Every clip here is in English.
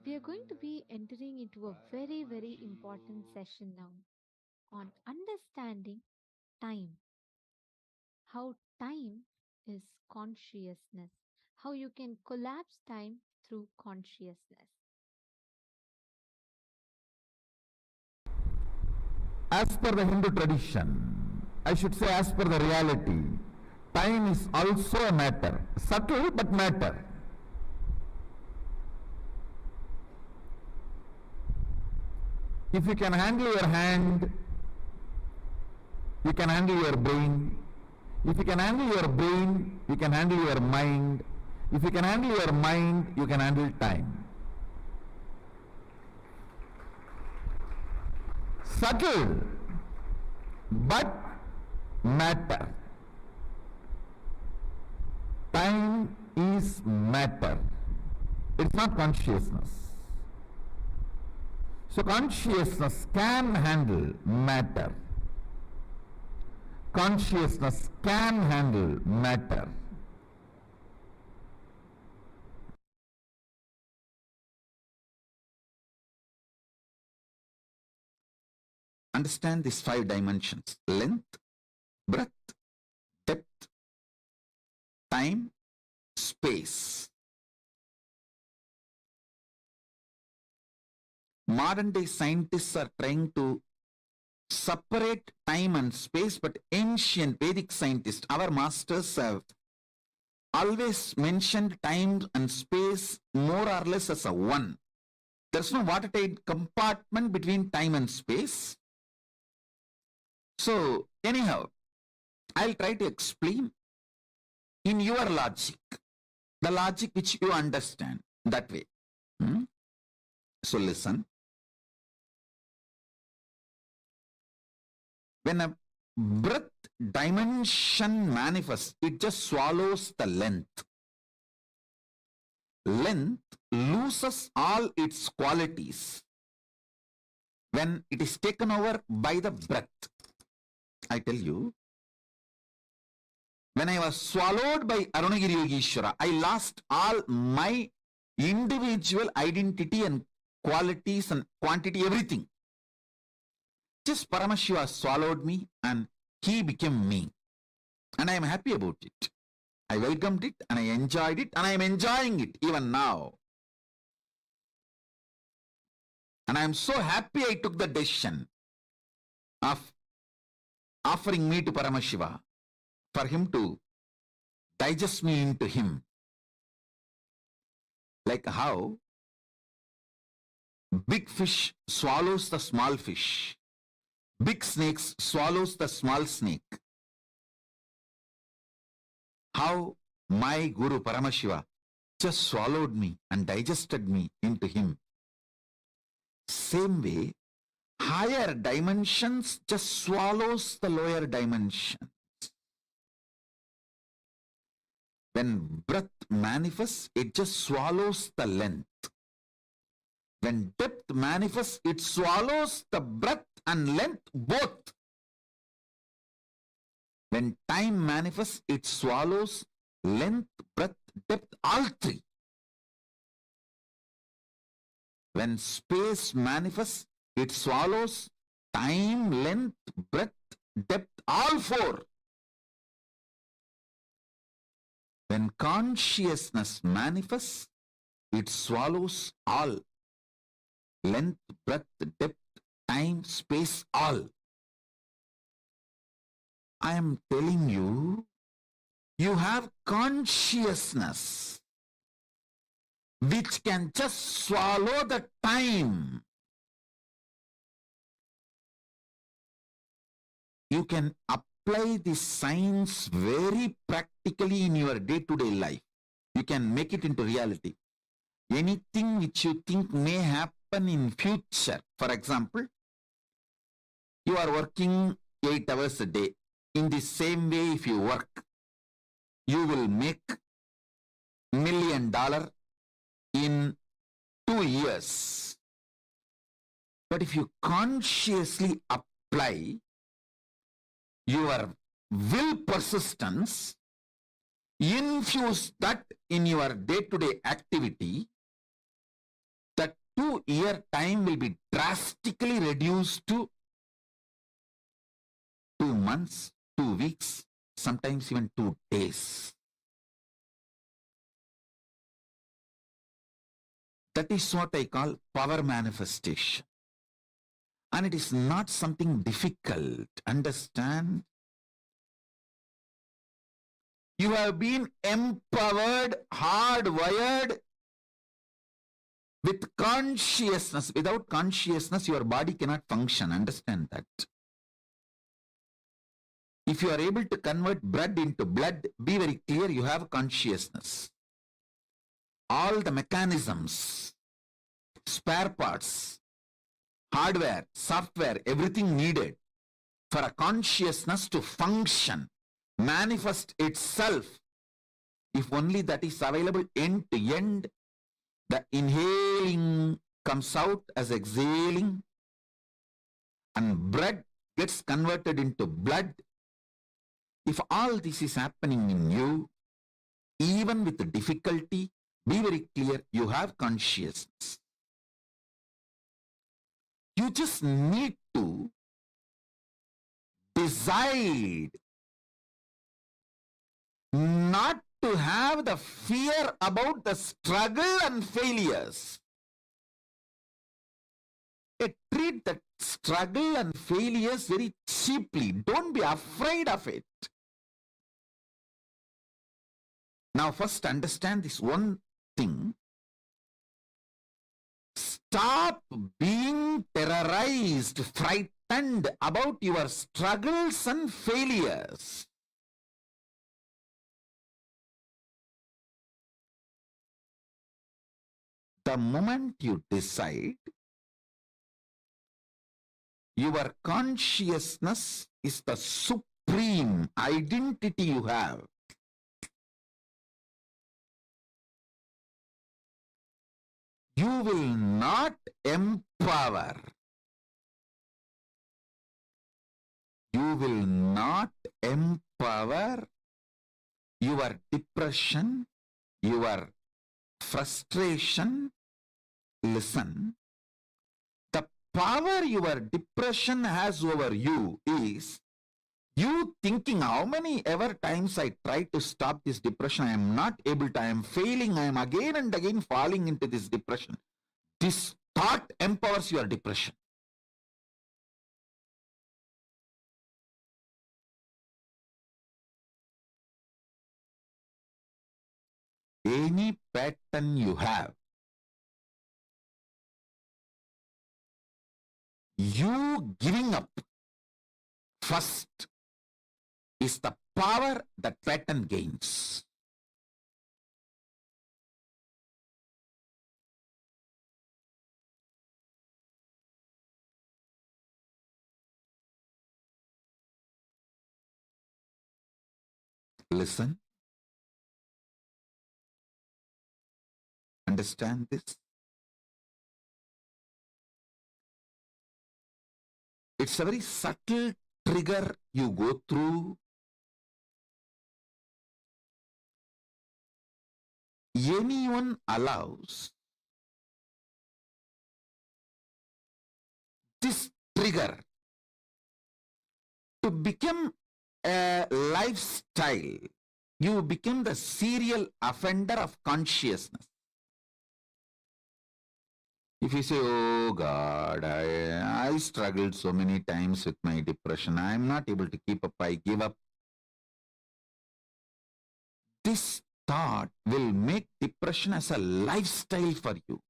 We are going to be entering into a very, very important session now on understanding time. How time is consciousness. How you can collapse time through consciousness. As per the Hindu tradition, I should say as per the reality, time is also a matter, subtle but matter. If you can handle your hand, you can handle your brain. If you can handle your brain, you can handle your mind. If you can handle your mind, you can handle time. Subtle but matter. Time is matter. It's not consciousness. So consciousness can handle matter. Consciousness can handle matter. Understand these 5 dimensions: length, breadth, depth, time, space. Modern day scientists are trying to separate time and space, but ancient Vedic scientists, our masters, have always mentioned time and space more or less as a one. There's no watertight compartment between time and space. So anyhow, I'll try to explain in your logic, the logic which you understand that way. So listen. When a breadth dimension manifests, it just swallows the length. Length loses all its qualities when it is taken over by the breadth. I tell you, when I was swallowed by Arunagiri Yogeshwara, I lost all my individual identity and qualities and quantity, everything. Just Paramashiva swallowed me and he became me. And I am happy about it. I welcomed it and I enjoyed it and I am enjoying it even now. And I am so happy I took the decision of offering me to Paramashiva for him to digest me into him. Like how big fish swallows the small fish. Big snakes swallows the small snake. How my Guru Paramashiva just swallowed me and digested me into him. Same way, higher dimensions just swallows the lower dimensions. When breadth manifests, it just swallows the length. When depth manifests, it swallows the breadth and length both. When time manifests, it swallows length, breadth, depth, all three. When space manifests, it swallows time, length, breadth, depth, all four. When consciousness manifests, it swallows all. Length, breadth, depth, time, space, all. I am telling you, you have consciousness which can just swallow the time. You can apply this science very practically in your day-to-day life. You can make it into reality. Anything which you think may happen in future, for example, you are working 8 hours a day. In the same way, if you work, you will make $1 million in 2 years. But if you consciously apply your will persistence, infuse that in your day-to-day activity, that 2-year time will be drastically reduced to 2 months, 2 weeks, sometimes even 2 days. That is what I call power manifestation. And it is not something difficult. Understand? You have been empowered, hardwired with consciousness. Without consciousness, your body cannot function. Understand that. If you are able to convert blood into blood, be very clear, you have consciousness. All the mechanisms, spare parts, hardware, software, everything needed for a consciousness to function, manifest itself, if only that is available end to end, the inhaling comes out as exhaling, and blood gets converted into blood. If all this is happening in you, even with the difficulty, be very clear, you have consciousness. You just need to decide not to have the fear about the struggle and failures. Treat that struggle and failures very cheaply. Don't be afraid of it. Now, first understand this one thing. Stop being terrorized, frightened about your struggles and failures. The moment you decide, your consciousness is the supreme identity you have. You will not empower. You will not empower your depression, your frustration. Listen, the power your depression has over you is you thinking how many ever times I try to stop this depression, I am not able to, I am failing, I am again and again falling into this depression. This thought empowers your depression. Any pattern you have, you giving up first is the power that pattern gains. Listen. Understand this? It's a very subtle trigger you go through. Anyone allows this trigger to become a lifestyle, you become the serial offender of consciousness. If you say, oh God, I struggled so many times with my depression, I am not able to keep up, I give up. This thought will make depression as a lifestyle for you.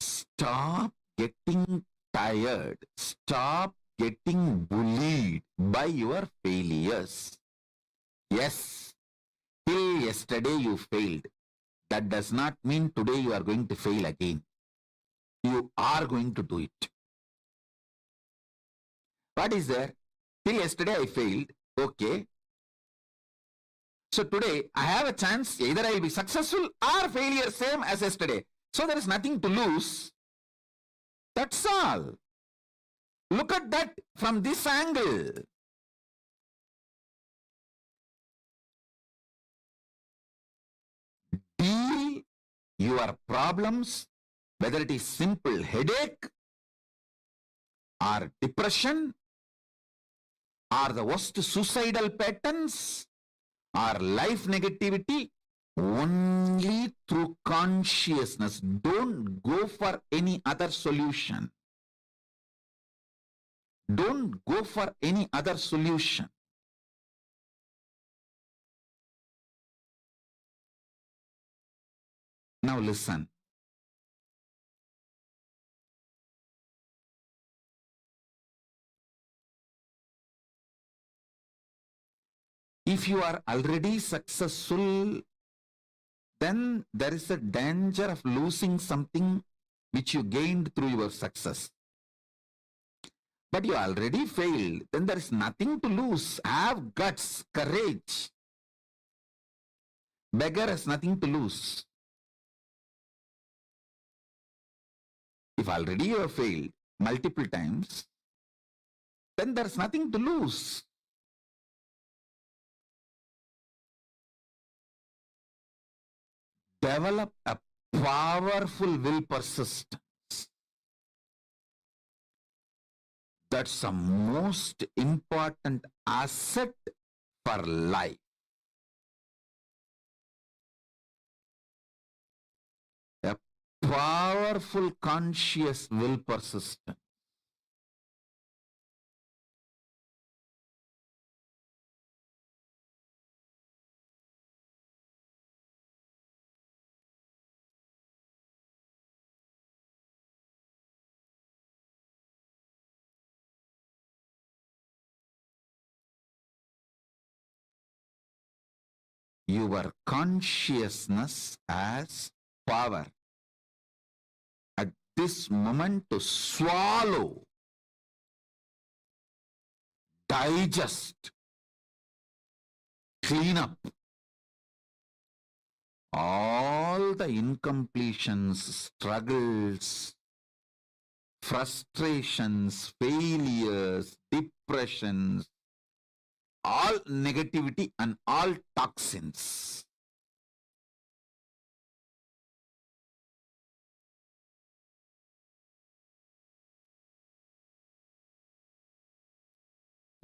Stop getting tired. Stop getting bullied by your failures. Yes, till yesterday you failed. That does not mean today you are going to fail again. You are going to do it. What is there? Till yesterday I failed. Okay. So today I have a chance. Either I will be successful or failure, same as yesterday. So there is nothing to lose. That's all. Look at that from this angle. deal your problems, whether it is simple headache or depression or the worst suicidal patterns or life negativity, only through consciousness. Don't go for any other solution. Don't go for any other solution. Now listen. If you are already successful, then there is a danger of losing something which you gained through your success. But you already failed, then there is nothing to lose. Have guts, courage. Beggar has nothing to lose. If already you have failed multiple times, then there is nothing to lose. Develop a powerful will persistence. That's the most important asset for life. A powerful conscious will persistence. Your consciousness as power at this moment to swallow, digest, clean up all the incompletions, struggles, frustrations, failures, depressions, all negativity and all toxins.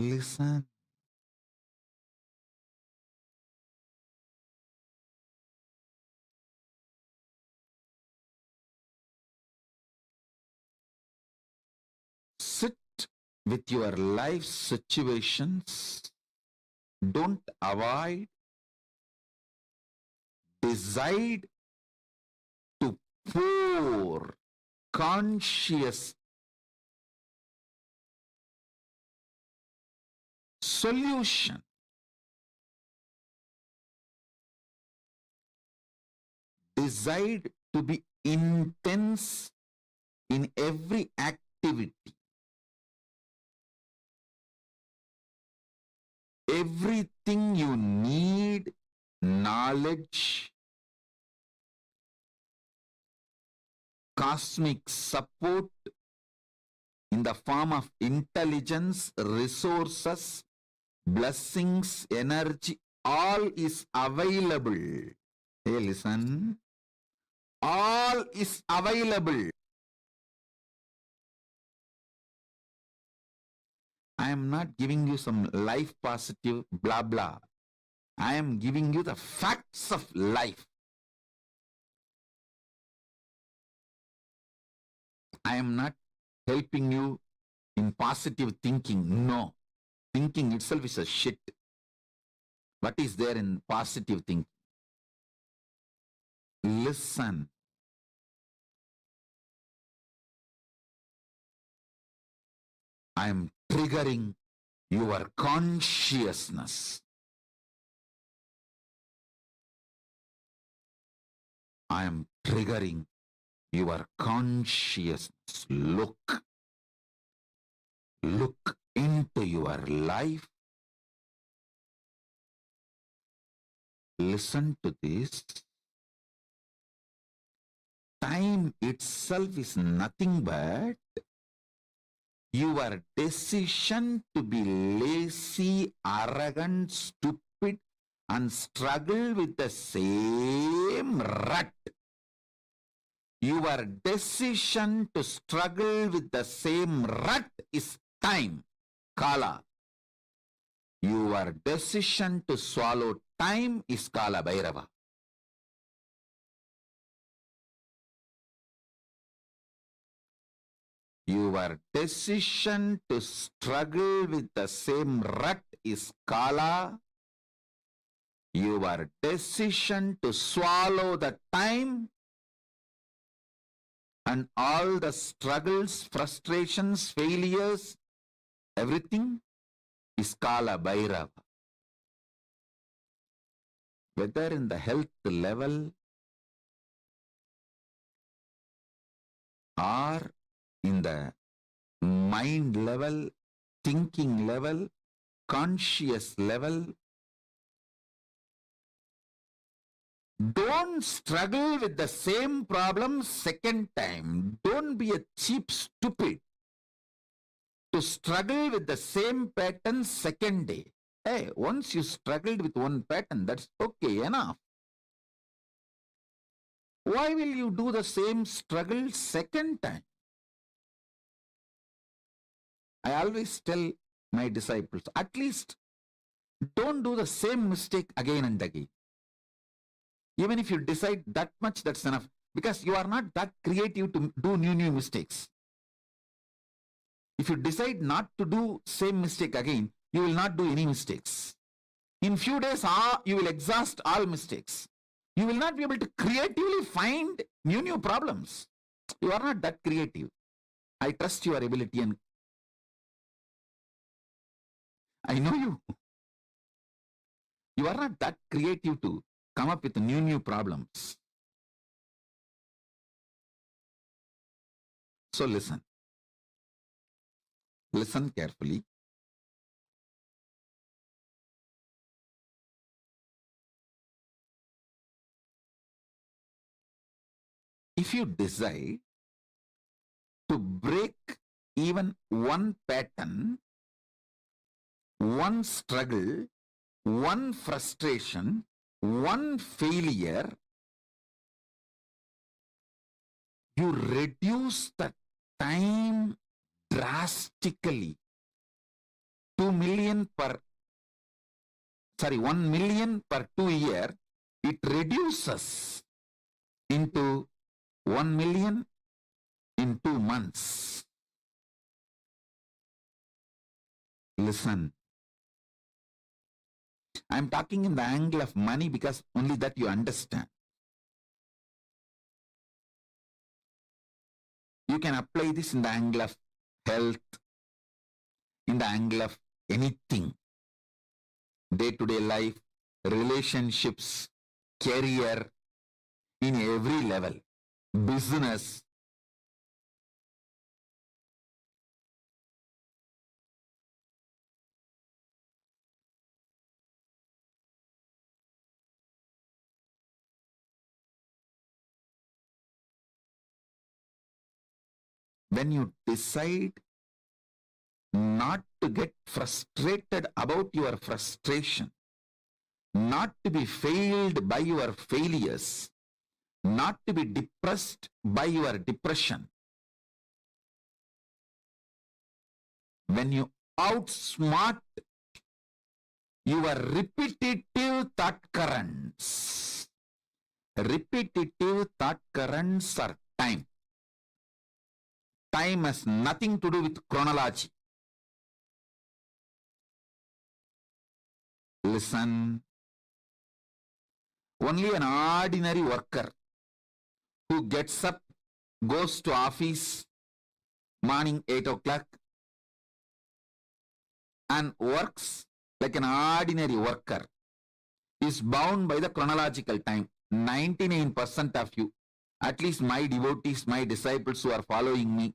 Listen. Sit with your life situations. Don't avoid. Decide to pour conscious solution. Decide to be intense in every activity. Everything you need, knowledge, cosmic support in the form of intelligence, resources, blessings, energy, all is available. Hey, listen. All is available. I am not giving you some life positive blah blah. I am giving you the facts of life. I am not helping you in positive thinking. No. Thinking itself is a shit. What is there in positive thinking? Listen. I am triggering your consciousness. I am triggering your consciousness. Look into your life. Listen to this. Time itself is nothing but your decision to be lazy, arrogant, stupid, and struggle with the same rut. Your decision to struggle with the same rut is time, Kala. Your decision to swallow time is Kala Bhairava. Your decision to struggle with the same rut is Kala. Your decision to swallow the time and all the struggles, frustrations, failures, everything is Kala Bhairava. Whether in the health level or in the mind level, thinking level, conscious level, don't struggle with the same problem second time. Don't be a cheap stupid to struggle with the same pattern second day. Hey, once you struggled with one pattern, that's okay, enough. Why will you do the same struggle second time? I always tell my disciples, at least don't do the same mistake again and again. Even if you decide that much, that's enough. Because you are not that creative to do new mistakes. If you decide not to do same mistake again, you will not do any mistakes. In few days, you will exhaust all mistakes. You will not be able to creatively find new problems. You are not that creative. I trust your ability and I know you. You are not that creative to come up with new problems. So listen. Listen carefully. If you decide to break even one pattern, one struggle, one frustration, one failure, you reduce the time drastically. 1 million per 2 year, it reduces into 1 million in 2 months. Listen. I'm talking in the angle of money because only that you understand. You can apply this in the angle of health, in the angle of anything. Day-to-day life, relationships, career, in every level, business. When you decide not to get frustrated about your frustration, not to be failed by your failures, not to be depressed by your depression, when you outsmart your repetitive thought currents are time. Time has nothing to do with chronology. Listen. Only an ordinary worker who gets up, goes to office morning 8 o'clock and works like an ordinary worker is bound by the chronological time. 99% of you, at least my devotees, my disciples who are following me,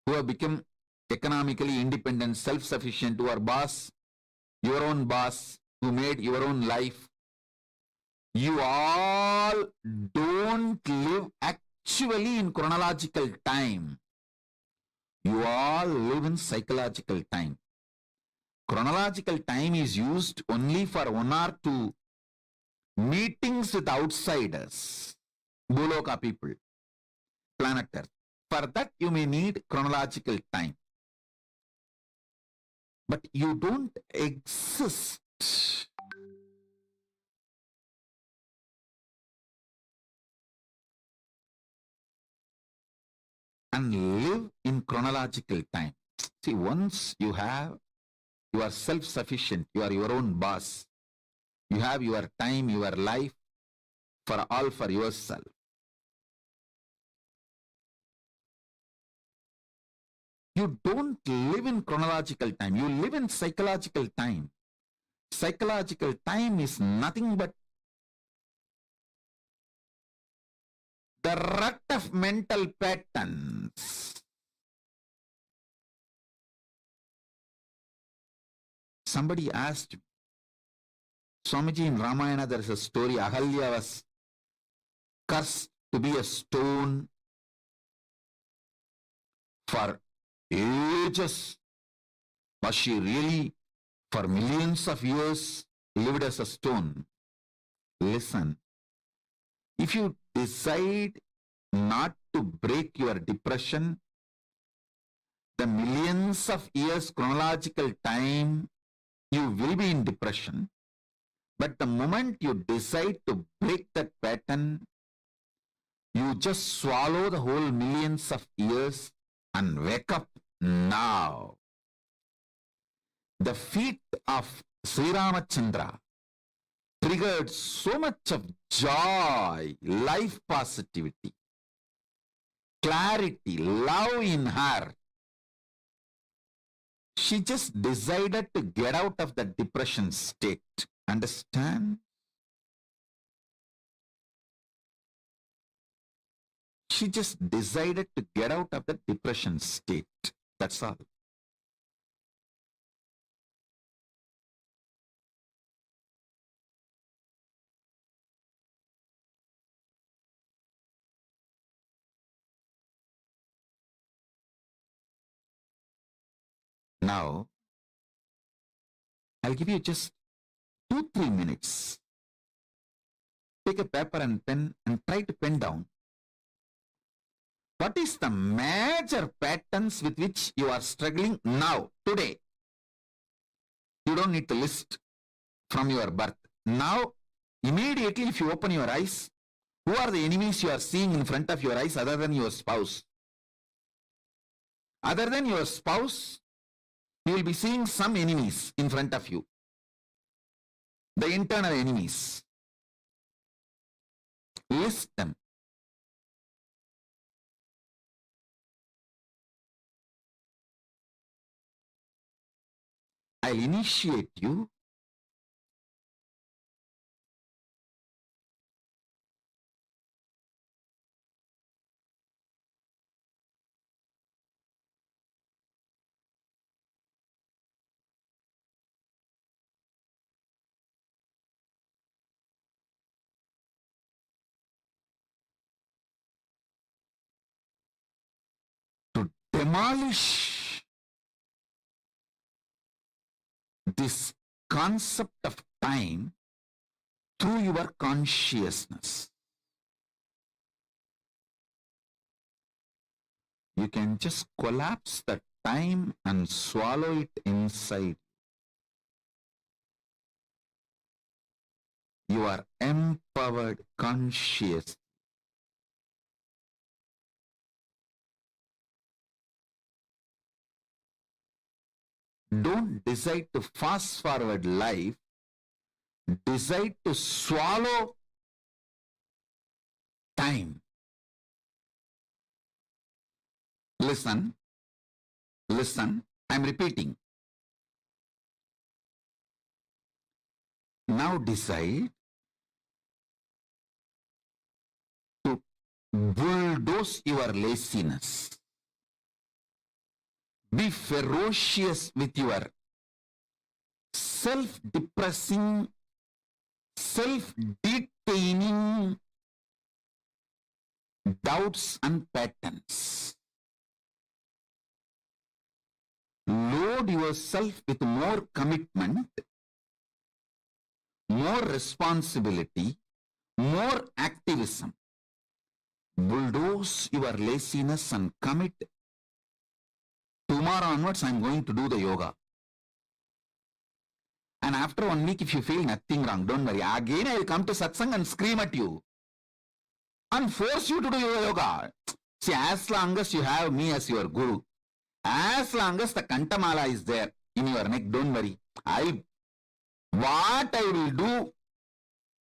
who have become economically independent, self-sufficient, who are boss, your own boss, who made your own life, you all don't live actually in chronological time. You all live in psychological time. Chronological time is used only for 1 or 2 meetings with outsiders, Boloka people, planet Earth. For that, you may need chronological time. But you don't exist and live in chronological time. See, once you are self-sufficient, you are your own boss. You have your time, your life for yourself. You don't live in chronological time. You live in psychological time. Psychological time is nothing but the rut of mental patterns. Somebody asked Swamiji, in Ramayana there is a story, Ahalya was cursed to be a stone for ages. Was she really for millions of years lived as a stone? Listen, if you decide not to break your depression, the millions of years chronological time, you will be in depression. But the moment you decide to break that pattern, you just swallow the whole millions of years and wake up now. The feat of Sri Ramachandra triggered so much of joy, life positivity, clarity, love in her. She just decided to get out of the depression state. Understand? She just decided to get out of the depression state. That's all. Now, I'll give you just 2-3 minutes. Take a paper and pen and try to pen down what is the major patterns with which you are struggling now, today. You don't need to list from your birth. Now, immediately if you open your eyes, who are the enemies you are seeing in front of your eyes other than your spouse? Other than your spouse, you will be seeing some enemies in front of you. The internal enemies. List them. I'll initiate you. To demolish this concept of time through your consciousness. You can just collapse the time and swallow it inside. You are empowered conscious. Don't decide to fast forward life. Decide to swallow time. Listen, listen, I'm repeating. Now decide to bulldoze your laziness. Be ferocious with your self-depressing, self-detaining doubts and patterns. Load yourself with more commitment, more responsibility, more activism. Bulldoze your laziness and commit. Tomorrow onwards, I'm going to do the yoga. And after 1 week, if you feel nothing wrong, don't worry. Again, I will come to satsang and scream at you and force you to do your yoga. See, as long as you have me as your guru, as long as the Kantamala is there in your neck, don't worry. What I will do,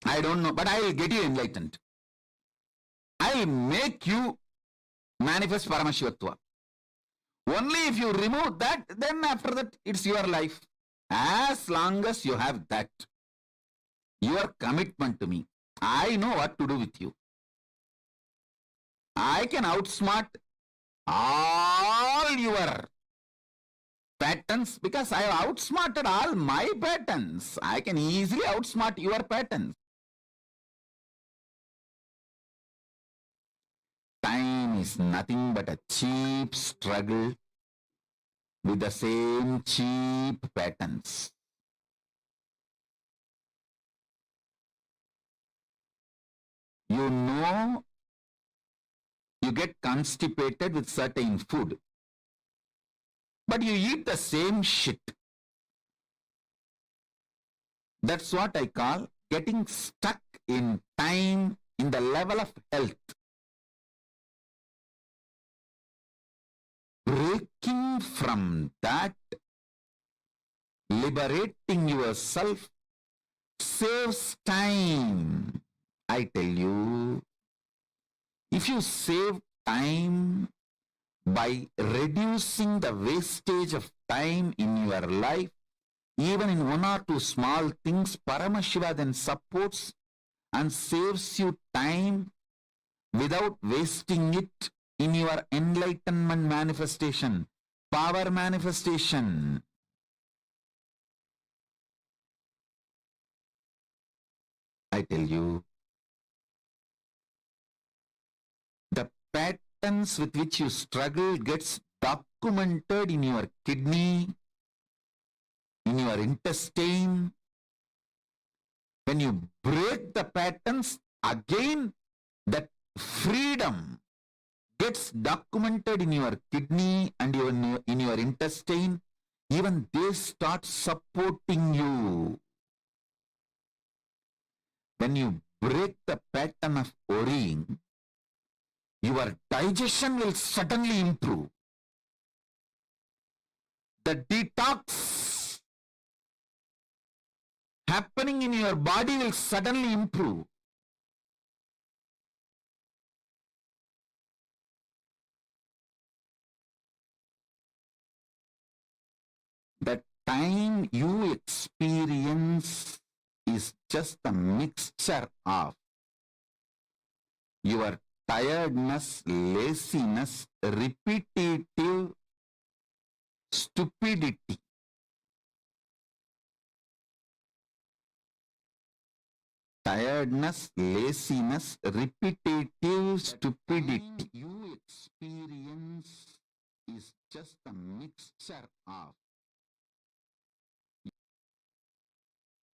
I don't know, but I will get you enlightened. I will make you manifest Paramashivatva. Only if you remove that, then after that, it's your life. As long as you have that, your commitment to me, I know what to do with you. I can outsmart all your patterns because I have outsmarted all my patterns. I can easily outsmart your patterns. Time is nothing but a cheap struggle with the same cheap patterns. You know, you get constipated with certain food, but you eat the same shit. That's what I call getting stuck in time in the level of health. Breaking from that, liberating yourself saves time. I tell you, if you save time by reducing the wastage of time in your life, even in 1 or 2 small things, Paramashiva then supports and saves you time without wasting it in your enlightenment manifestation, power manifestation. I tell you, the patterns with which you struggle gets documented in your kidney, in your intestine. When you break the patterns, again, that freedom gets documented in your kidney and in your intestine. Even they start supporting you. When you break the pattern of worrying, your digestion will suddenly improve. The detox happening in your body will suddenly improve. The time you experience is just a mixture of your tiredness, laziness, repetitive stupidity. Tiredness, laziness, repetitive stupidity. You experience is just a mixture of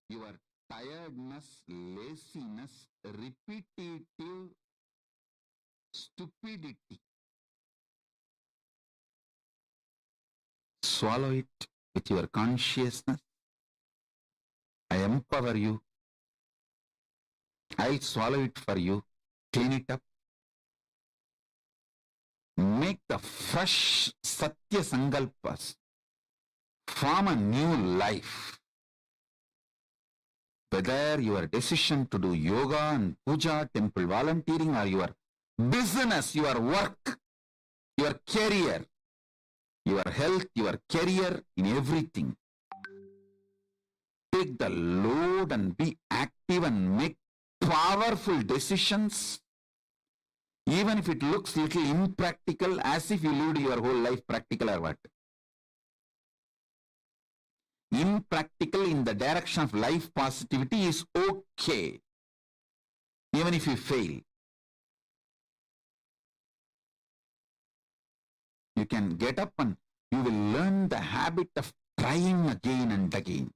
your tiredness, laziness, repetitive stupidity. Swallow it with your consciousness. I empower you. I'll swallow it for you. Clean it up. Make the fresh Satya Sankalpas. Form a new life. Whether your decision to do yoga and puja, temple volunteering, or your business, your work, your career, your health, your career, in everything. Take the load and be active and make powerful decisions, even if it looks little impractical, as if you lived your whole life practical or what. Impractical in the direction of life positivity is okay, even if you fail. You can get up and you will learn the habit of trying again and again.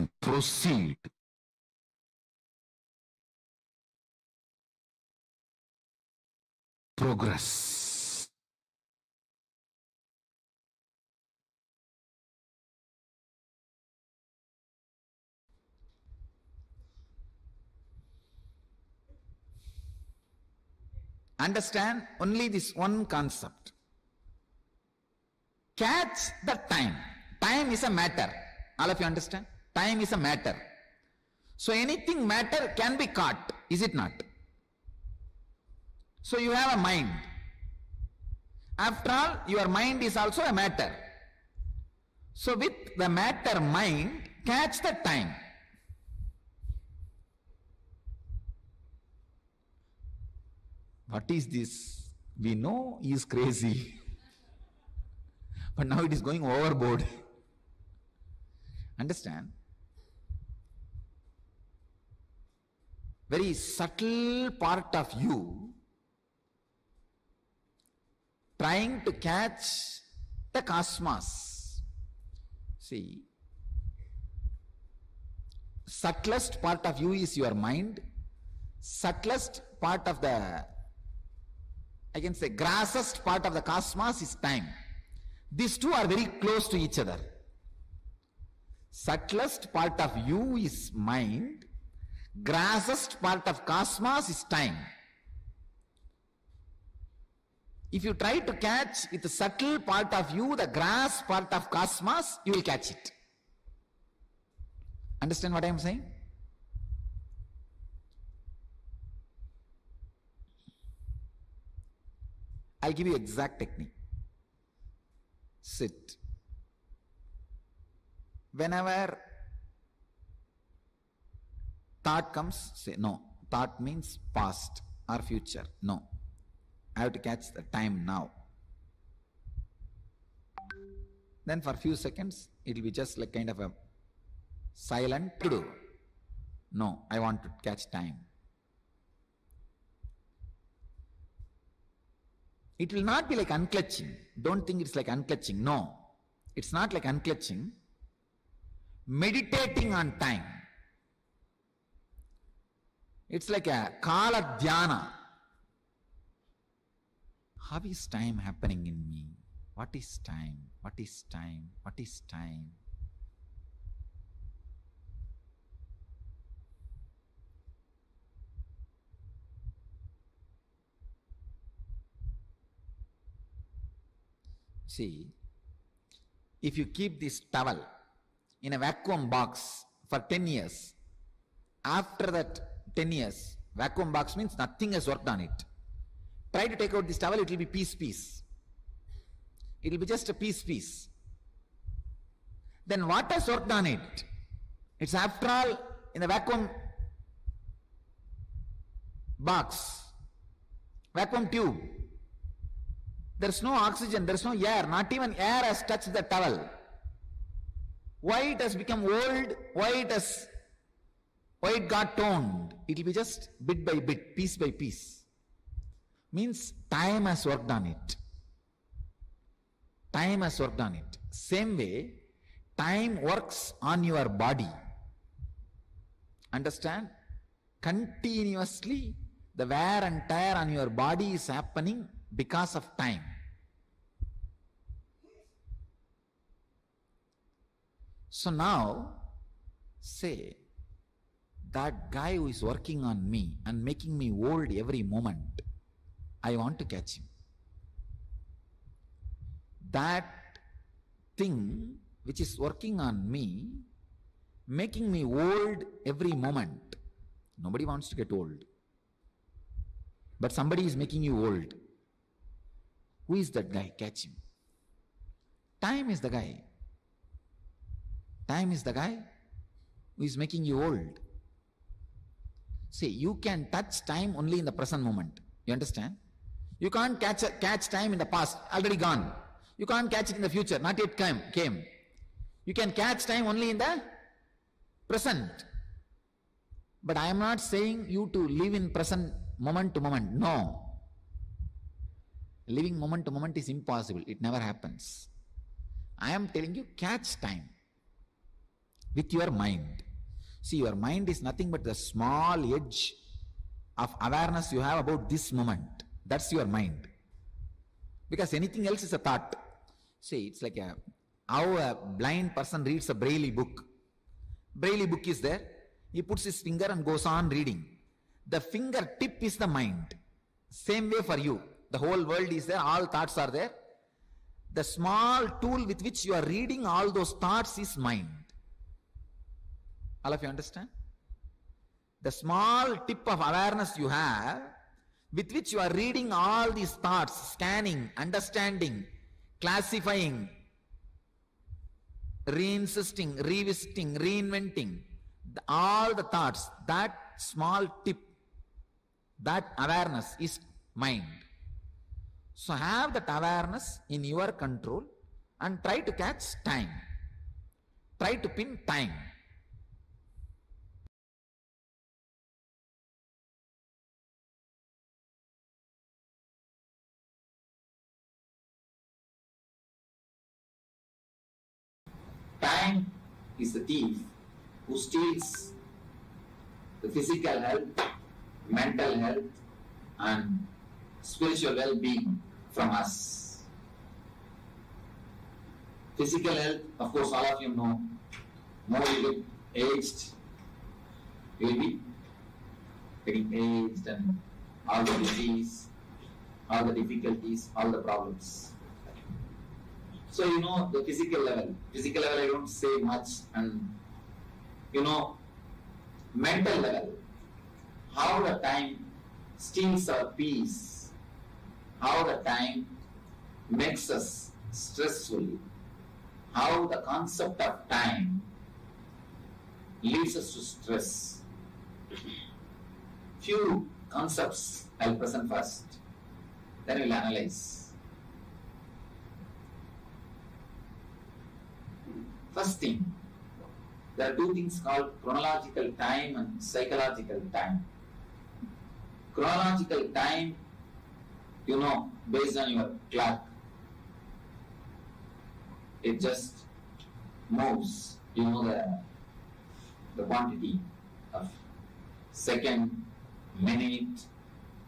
can proceed. Progress. Understand only this one concept. Catch the time. Time is a matter. All of you understand? Time is a matter. So anything matter can be caught, is it not? So you have a mind. After all, your mind is also a matter. So with the matter mind, catch the time. What is this? We know he is crazy. But now it is going overboard. Understand? Very subtle part of you trying to catch the cosmos. See, subtlest part of you is your mind. Subtlest part of the, I can say, grossest part of the cosmos is time. These two are very close to each other. Subtlest part of you is mind. Grossest part of cosmos is time. If you try to catch with the subtle part of you, the gross part of cosmos, you will catch it. Understand what I am saying? I'll give you exact technique. Sit. Whenever thought comes, say no. Thought means past or future. No. I have to catch the time now. Then for a few seconds, it will be just like kind of a silent to do. No, I want to catch time. It will not be like unclutching. Don't think it's like unclutching. No, it's not like unclutching. Meditating on time. It's like a kala dhyana. How is time happening in me? What is time? What is time? What is time? See, if you keep this towel in a vacuum box for 10 years, after that 10 years, vacuum box means nothing has worked on it. Try to take out this towel, it will be piece. It will be just a piece. Then what has worked on it? It's after all in the vacuum box, vacuum tube. There's no oxygen, there's no air, not even air has touched the towel. Why it has become old, why it got toned? It will be just bit by bit, piece by piece. Means time has worked on it. Time has worked on it. Same way, time works on your body. Understand? Continuously, the wear and tear on your body is happening because of time. So now, say, that guy who is working on me and making me old every moment, I want to catch him. That thing which is working on me, making me old every moment. Nobody wants to get old. But somebody is making you old. Who is that guy? Catch him. Time is the guy. Time is the guy who is making you old. See, you can touch time only in the present moment. You understand? You can't catch time in the past, already gone. You can't catch it in the future, not yet came. You can catch time only in the present. But I am not saying you to live in present moment to moment. No. Living moment to moment is impossible. It never happens. I am telling you, catch time. with your mind. See, your mind is nothing but the small edge of awareness you have about this moment. That's your mind. Because anything else is a thought. See, it's like how a blind person reads a Braille book. Braille book is there. He puts his finger and goes on reading. The fingertip is the mind. Same way for you. The whole world is there. All thoughts are there. The small tool with which you are reading all those thoughts is mind. All of you understand? The small tip of awareness you have, with which you are reading all these thoughts, scanning, understanding, classifying, reinsisting, revisiting, reinventing, all the thoughts, that small tip, that awareness is mind. So have that awareness in your control and try to catch time. Try to pin time. Time is the thief who steals the physical health, mental health, and spiritual well-being from us. Physical health, of course, all of you know. More you get aged, you will be getting aged and all the disease, all the difficulties, all the problems. So you know the physical level. Physical level I don't say much, and you know mental level. How the time steals our peace. How the time makes us stressful. How the concept of time leads us to stress. Few concepts I'll present first, then we'll analyze. First thing, there are two things called chronological time and psychological time. Chronological time, you know, based on your clock, it just moves. You know the quantity of second, minute,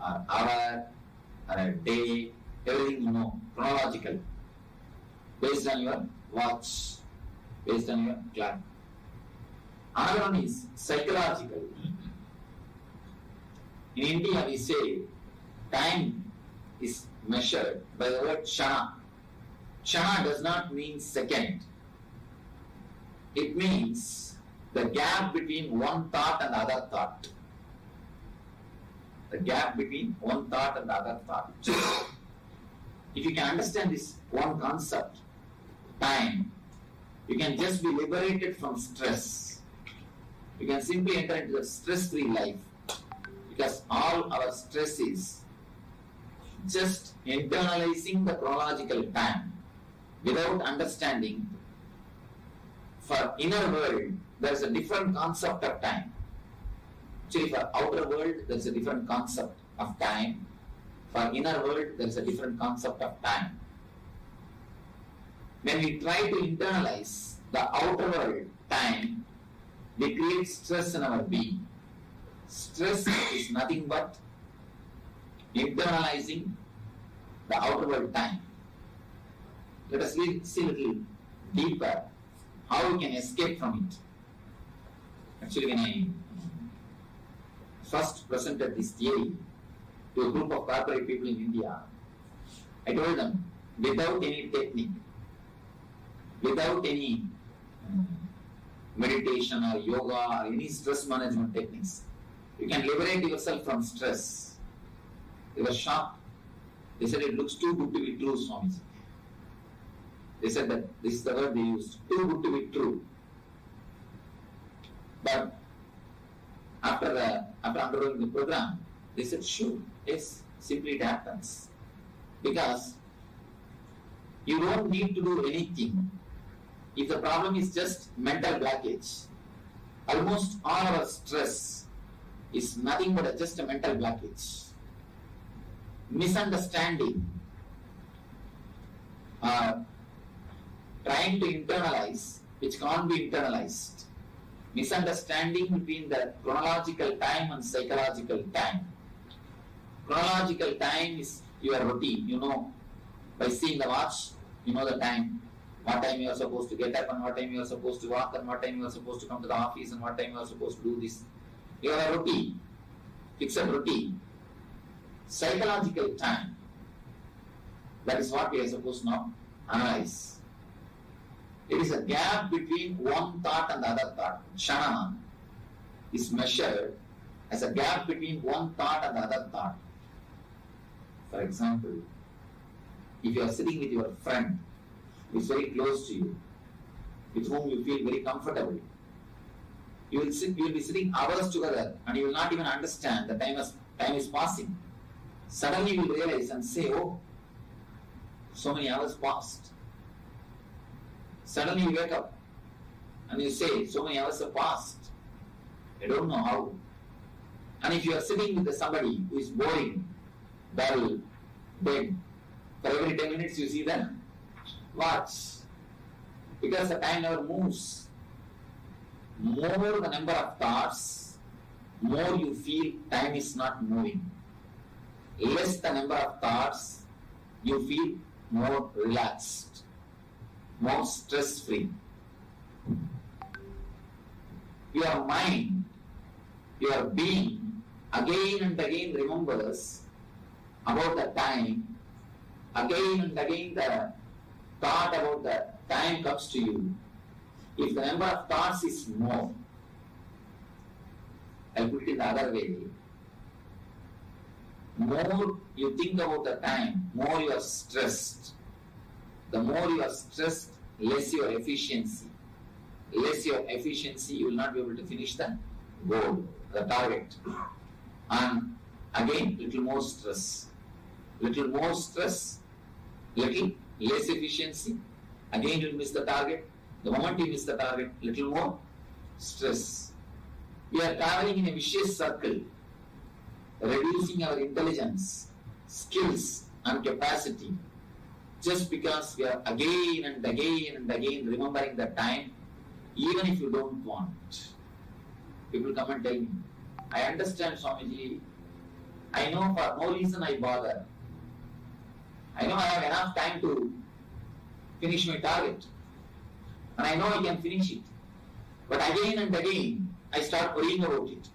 or hour, or a day, everything you know, chronological, based on your watch, based on your clock. Another one is psychological. In India we say time is measured by the word kshana. Kshana does not mean second. It means the gap between one thought and the other thought. The gap between one thought and the other thought. If you can understand this one concept, time, you can just be liberated from stress. You can simply enter into a stress-free life, because all our stress is just internalizing the chronological time without understanding. For inner world, there is a different concept of time. Actually, for outer world, there is a different concept of time. For inner world, there is a different concept of time. When we try to internalize the outer world time, we create stress in our being. Stress is nothing but internalizing the outer world time. Let us see a little deeper how we can escape from it. Actually, when I first presented this theory to a group of corporate people in India, I told them, without any technique, without any meditation or yoga or any stress management techniques, you can liberate yourself from stress. They were shocked. They said, it looks too good to be true, Swamiji. They said that this is the word they used, too good to be true. But after undergoing the program, they said, sure, yes, simply it happens. Because you don't need to do anything. If the problem is just mental blockage, almost all our stress is nothing but just a mental blockage. Misunderstanding, trying to internalize which can't be internalized. misunderstanding between the chronological time and psychological time. Chronological time is your routine. You know, by seeing the watch, you know the time. What time you are supposed to get up and what time you are supposed to walk and what time you are supposed to come to the office and what time you are supposed to do this. You have a routine, fixed routine. Psychological time, that is what we are supposed to now analyze. It is a gap between one thought and the other thought. Shana is measured as a gap between one thought and the other thought. For example, if you are sitting with your friend who is very close to you, with whom you feel very comfortable, you will be sitting hours together and you will not even understand the time is passing. Suddenly you will realize and say, oh, so many hours passed. Suddenly you wake up and you say, so many hours have passed. I don't know how. And if you are sitting with somebody who is boring, dull, dead, for every 10 minutes you see them, watch. Because the time never moves. More the number of thoughts, more you feel time is not moving. Less the number of thoughts, you feel more relaxed, more stress-free. Your mind, your being, again and again remembers about the time, again and again the thought about the time comes to you. If the number of thoughts is more, I'll put it in the other way. More you think about the time, more you are stressed. The more you are stressed, less your efficiency. Less your efficiency, you will not be able to finish the goal, the target. And again, little more stress. Little more stress, little less efficiency. Again, you will miss the target. The moment you miss the target, little more stress. We are traveling in a vicious circle, reducing our intelligence, skills and capacity just because we are again and again and again remembering the time, even if you don't want. People come and tell me, I understand, Swamiji, I know for no reason I bother. I know I have enough time to finish my target. And I know I can finish it. But again and again, I start worrying about it.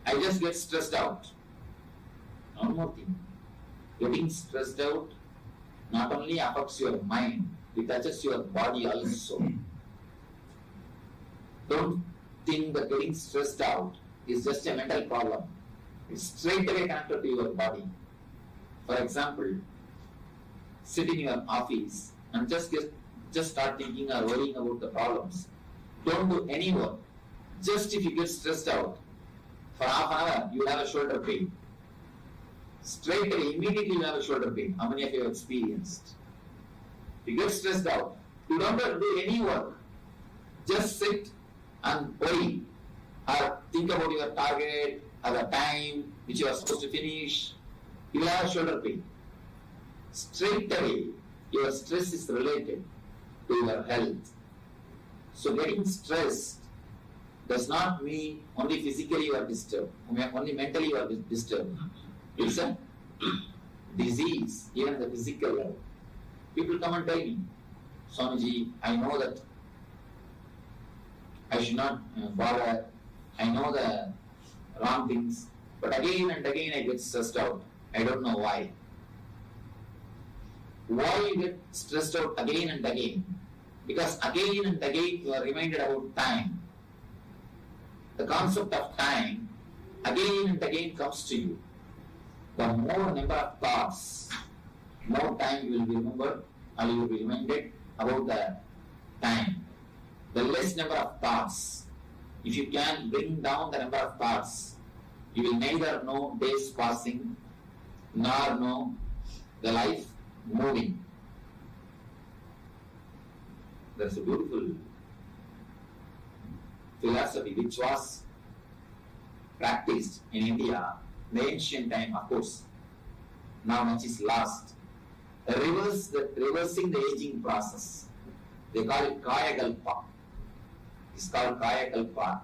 I just get stressed out. One more thing. Getting stressed out not only affects your mind, it touches your body also. Don't think that getting stressed out is just a mental problem. It's straight away connected to your body. For example, sit in your office and just start thinking or worrying about the problems. Don't do any work. Just if you get stressed out, for half an hour, you have a shoulder pain. Straight away, immediately you have a shoulder pain. How many of you have experienced? You get stressed out. You don't have to do any work. Just sit and worry or think about your target or the time which you are supposed to finish. You will have a shoulder pain. Straight away, your stress is related to your health. So getting stressed does not mean only physically you are disturbed, only mentally you are disturbed. It's a disease, even the physical level. People come and tell me, Swamiji, I know that I should not bother, I know the wrong things, but again and again I get stressed out. I don't know why. Why you get stressed out again and again? Because again and again you are reminded about time. The concept of time again and again comes to you. The more number of thoughts, more time you will be remembered or you will be reminded about the time. The less number of thoughts, if you can bring down the number of thoughts, you will neither know days passing nor know the life moving. That's a beautiful philosophy which was practiced in India in the ancient time, of course. Now much is lost. Reversing the aging process. They call it Kaya Kalpa. It's called Kayakalpa.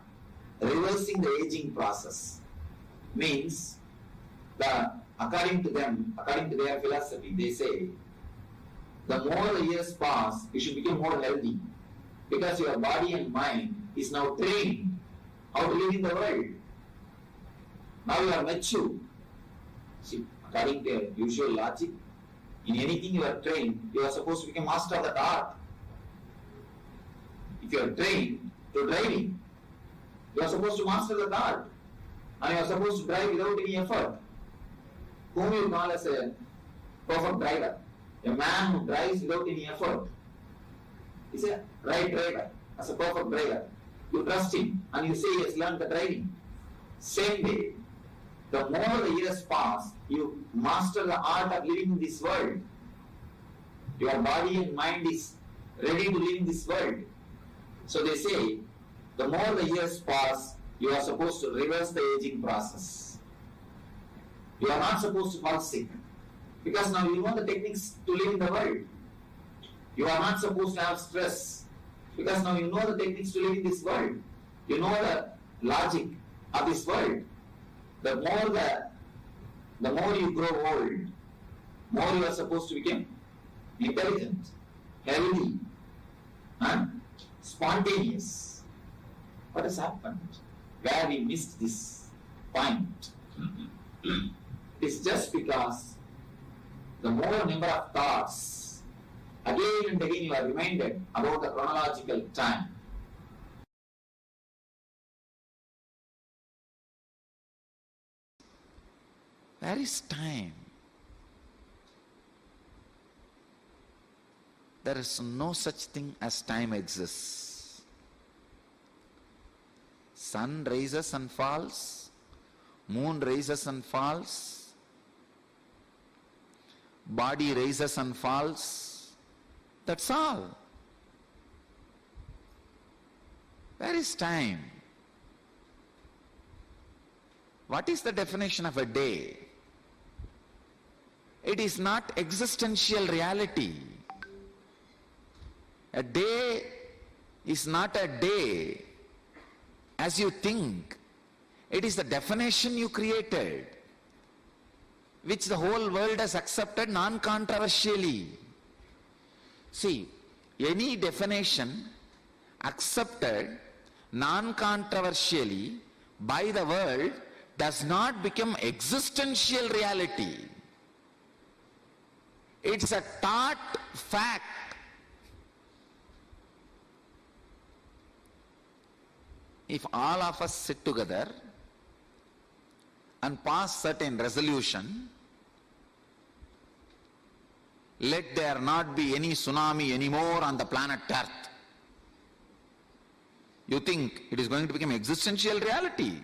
Reversing the aging process means according to their philosophy, they say the more the years pass, you should become more healthy because your body and mind is now trained how to live in the world. Now you are mature. See, according to usual logic, in anything you are trained, you are supposed to become master of that art. If you are trained to driving, you are supposed to master that art. And you are supposed to drive without any effort. Whom you call as a perfect driver? A man who drives without any effort is a right driver, as a perfect driver. You trust him and you say he has learned the driving. Same way, the more the years pass, you master the art of living in this world. Your body and mind is ready to live in this world. So they say, the more the years pass, you are supposed to reverse the aging process. You are not supposed to fall sick. Because now you know the techniques to live in the world. You are not supposed to have stress. Because now you know the techniques to live in this world. You know the logic of this world. The more you grow old, more you are supposed to become intelligent, healthy, and spontaneous. What has happened? Where we missed this point? It's just because the more number of thoughts, again and again you are reminded about the chronological time. Where is time? There is no such thing as time exists. Sun rises and falls, moon rises and falls, body rises and falls. That's all. Where is time? What is the definition of a day? It is not existential reality. A day is not a day as you think. It is the definition you created, which the whole world has accepted non-controversially. See, any definition accepted non-controversially by the world does not become existential reality. It's a taught fact. If all of us sit together and pass certain resolution, let there not be any tsunami anymore on the planet Earth, you think it is going to become existential reality?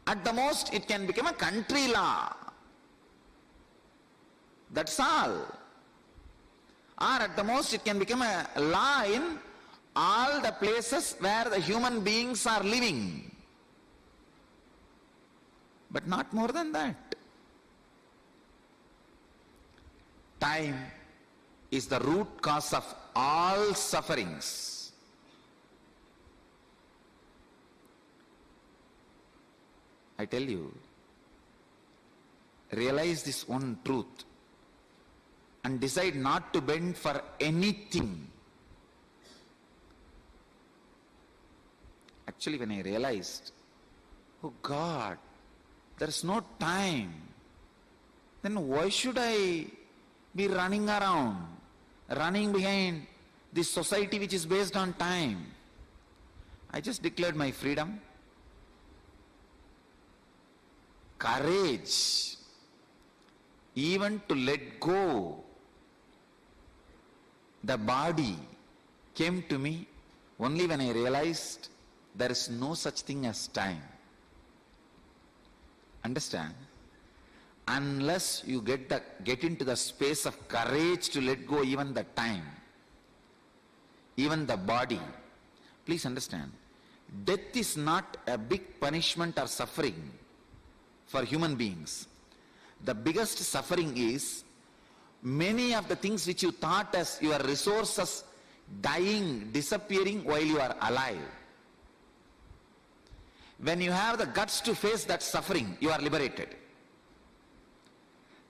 At the most, it can become a country law. That's all. Or at the most, it can become a law in all the places where the human beings are living. But not more than that. Time is the root cause of all sufferings. I tell you, realize this one truth and decide not to bend for anything. Actually, when I realized, oh God, there is no time, then why should I be running around, running behind this society which is based on time? I just declared my freedom. Courage, even to let go. The body came to me only when I realized there is no such thing as time. Understand? Unless you get into the space of courage to let go even the time, even the body. Please understand, death is not a big punishment or suffering for human beings. The biggest suffering is Many of the things which you thought as your resources dying, disappearing while you are alive. When you have the guts to face that suffering, you are liberated.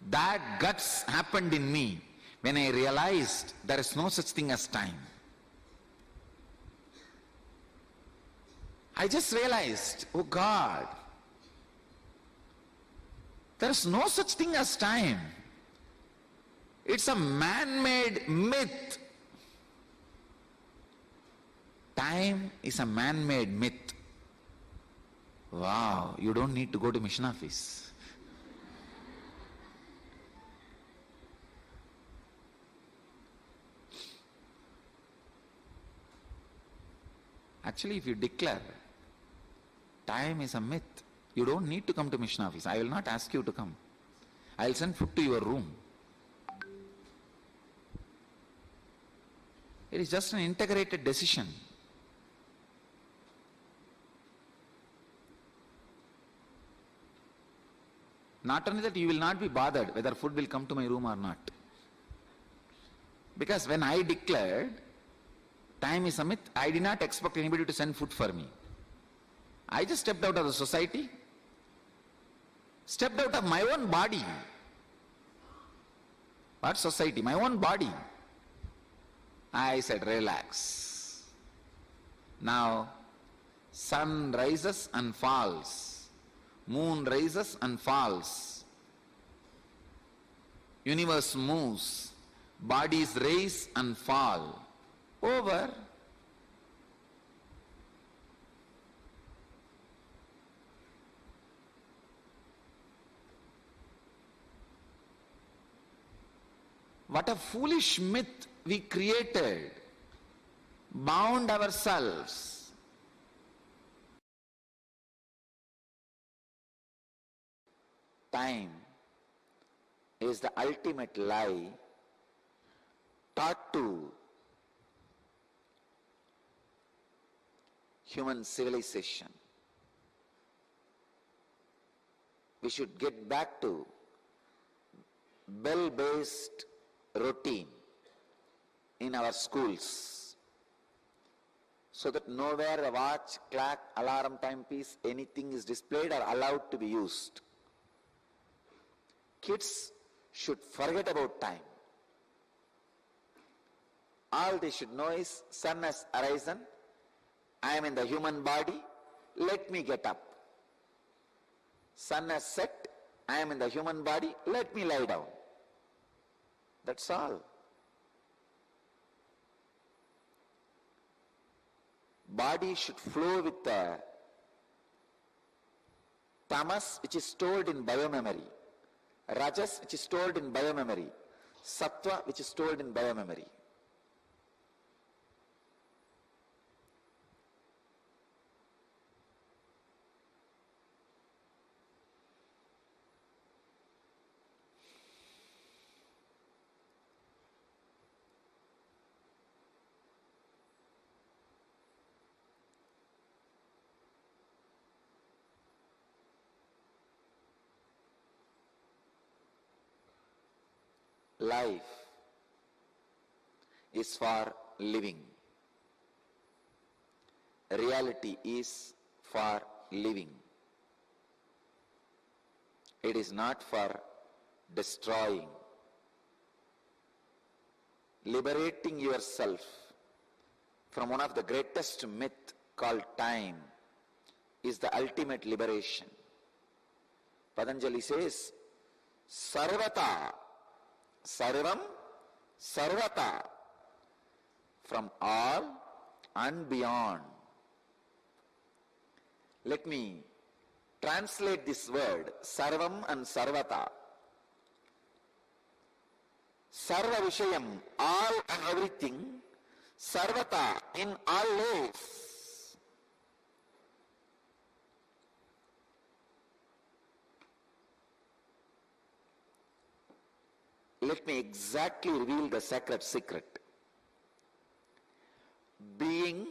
That guts happened in me when I realized there is no such thing as time. I just realized, oh God, there is no such thing as time. It's a man-made myth. Time is a man-made myth. Wow, you don't need to go to mission office. Actually, if you declare time is a myth, you don't need to come to mission office. I will not ask you to come. I will send food to your room. It is just an integrated decision. Not only that, you will not be bothered whether food will come to my room or not. Because when I declared time is a myth, I did not expect anybody to send food for me. I just stepped out of the society, stepped out of my own body. What society? My own body. I said, relax. Now, sun rises and falls. Moon rises and falls. Universe moves. Bodies rise and fall. Over. What a foolish myth we created, bound ourselves. Time is the ultimate lie taught to human civilization. We should get back to bell-based routine in our schools, so that nowhere a watch, clock, alarm, timepiece, anything is displayed or allowed to be used. Kids should forget about time. All they should know is, sun has arisen, I am in the human body, let me get up. Sun has set, I am in the human body, let me lie down. That's all. Body should flow with the tamas, which is stored in biomemory, rajas, which is stored in biomemory, sattva, which is stored in biomemory. Life is for living. Reality is for living. It is not for destroying. Liberating yourself from one of the greatest myth called time is the ultimate liberation. Patanjali says, Sarvata, Sarvam, Sarvata, from all and beyond. Let me translate this word, Sarvam and Sarvata. Sarva Vishayam, all and everything, Sarvata, in all ways. Let me exactly reveal the sacred secret. Being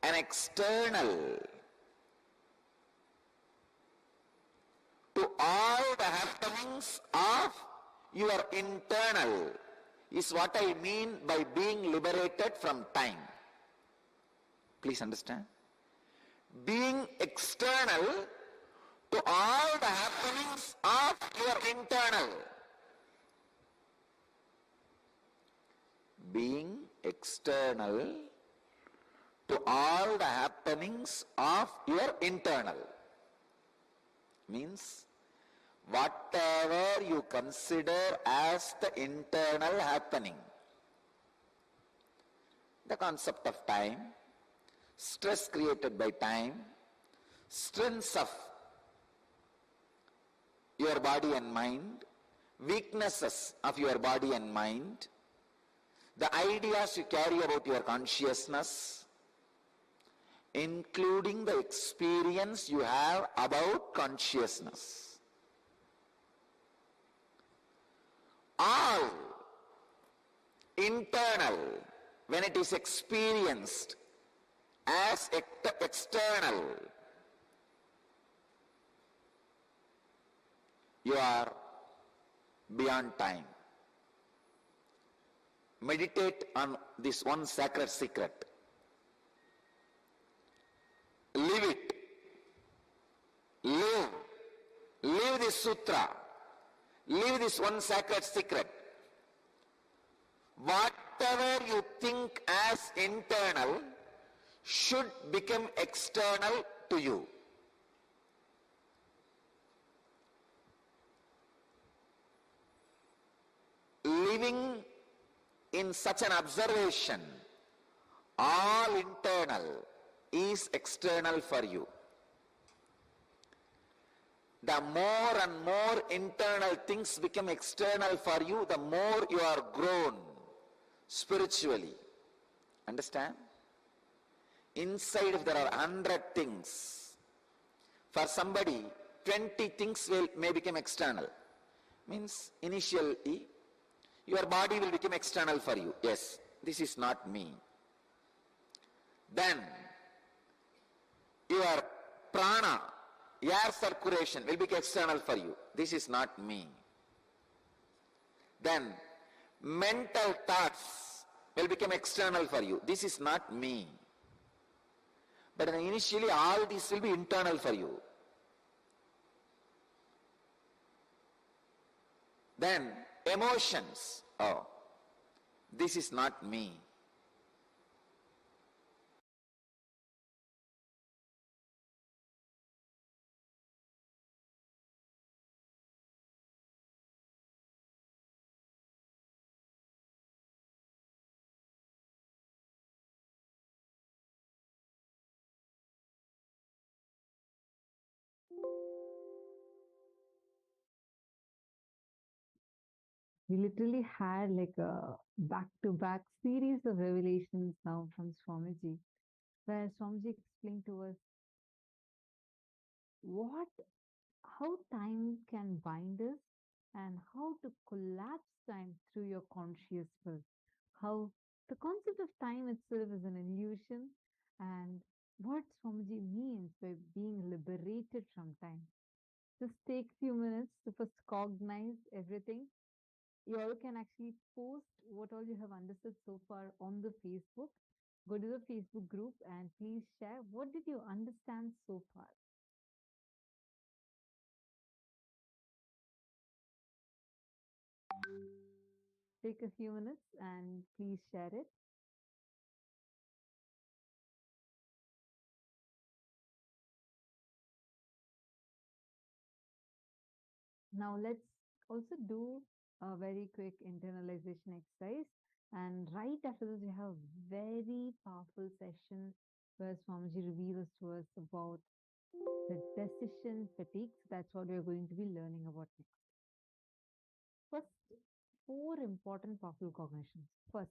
an external to all the happenings of your internal is what I mean by being liberated from time. Please understand. Being external to all the happenings of your internal. Being external to all the happenings of your internal means whatever you consider as the internal happening, the concept of time, stress created by time, strengths of your body and mind, weaknesses of your body and mind, the ideas you carry about your consciousness, including the experience you have about consciousness. All internal, when it is experienced as external, you are beyond time. Meditate on this one sacred secret. Live it. Live. Live this sutra. Live this one sacred secret. Whatever you think as internal should become external to you. Living in such an observation, all internal is external for you. The more and more internal things become external for you, the more you are grown spiritually. Understand? Inside, if there are 100 things, for somebody 20 things may become external. Means initially your body will become external for you. Yes, this is not me. Then your prana, air circulation will become external for you. This is not me. Then mental thoughts will become external for you. This is not me. But initially all this will be internal for you. Then emotions. Oh, this is not me. We literally had like a back-to-back series of revelations now from Swamiji, where Swamiji explained to us what, how time can bind us and how to collapse time through your conscious will. How the concept of time itself is an illusion and what Swamiji means by being liberated from time. Just take few minutes to first cognize everything. You all can actually post what all you have understood so far on the Facebook. Go to the Facebook group and please share what did you understand so far. Take a few minutes and please share it. Now let's also do a very quick internalization exercise. And right after this, we have a very powerful session where Swamiji reveals to us about the decision fatigue. So that's what we're going to be learning about next. First, four important powerful cognitions. First,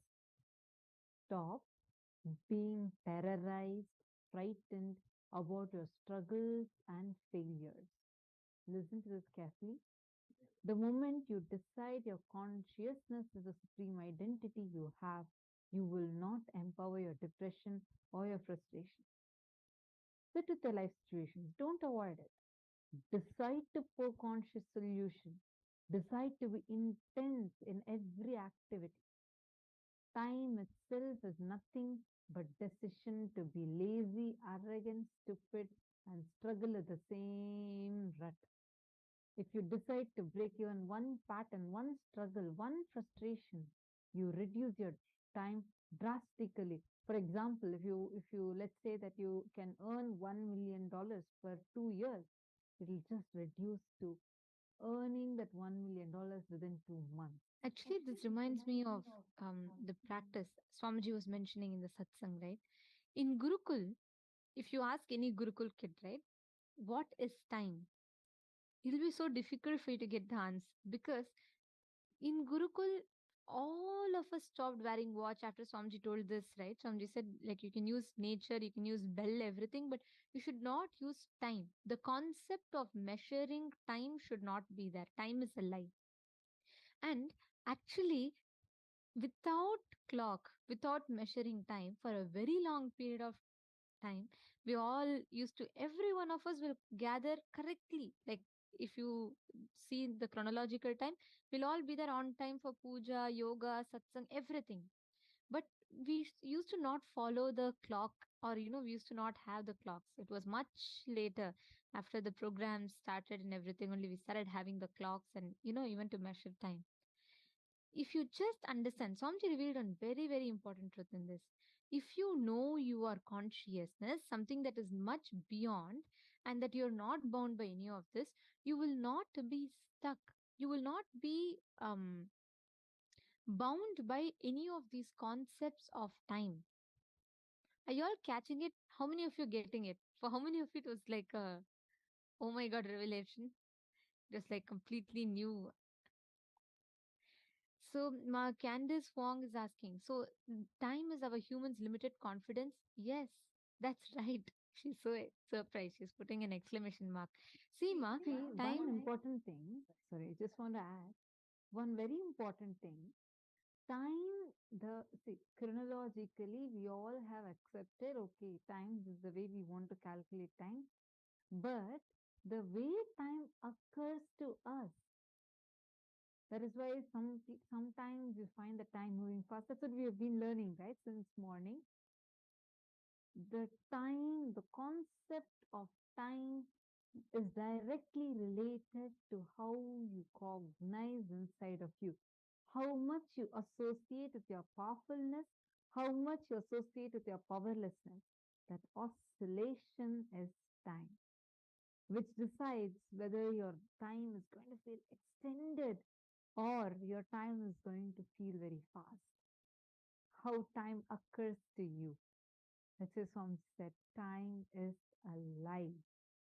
stop being terrorized, frightened about your struggles and failures. Listen to this carefully. The moment you decide your consciousness is the supreme identity you have, you will not empower your depression or your frustration. Sit with your life situations. Don't avoid it. Decide to pour conscious solution. Decide to be intense in every activity. Time itself is nothing but decision to be lazy, arrogant, stupid, and struggle with the same rut. If you decide to break even one pattern, one struggle, one frustration, you reduce your time drastically. For example, if you let's say that you can earn $1 million for 2 years, it will just reduce to earning that $1 million within 2 months. Actually, this reminds me of the practice Swamiji was mentioning in the satsang, right? In Gurukul, if you ask any Gurukul kid, right, what is time? It'll be so difficult for you to get the answer because in Gurukul, all of us stopped wearing watch after Swamiji told this, right? Swamiji said, like, you can use nature, you can use bell, everything, but you should not use time. The concept of measuring time should not be there. Time is a lie. And actually, without clock, without measuring time for a very long period of time, we all used to, every one of us will gather correctly. Like if you see the chronological time, we'll all be there on time for puja, yoga, satsang, everything. But used to not follow the clock, or we used to not have the clocks. It was much later, after the program started and everything, only we started having the clocks and even to measure time. If you just understand, Swamiji revealed on very, very important truth in this. If you know your consciousness, something that is much beyond, and that you're not bound by any of this, you will not be stuck. You will not be bound by any of these concepts of time. Are you all catching it? How many of you getting it? For how many of it was like a oh my god revelation? Just like completely new. So, Candice Wong is asking, so time is our humans' limited confidence? Yes, that's right. She's so surprised. She's putting an exclamation mark. See, Ma, See, one time. important thing, sorry, just want to add one very important thing. Time, see, chronologically, we all have accepted, okay, time is the way we want to calculate time, but the way time occurs to us, that is why sometimes you find the time moving fast. That's what we have been learning, right, since morning. The time, the concept of time is directly related to how you cognize inside of you, how much you associate with your powerfulness, how much you associate with your powerlessness. That oscillation is time, which decides whether your time is going to feel extended or your time is going to feel very fast. How time occurs to you. That's just Swami said, time is a lie.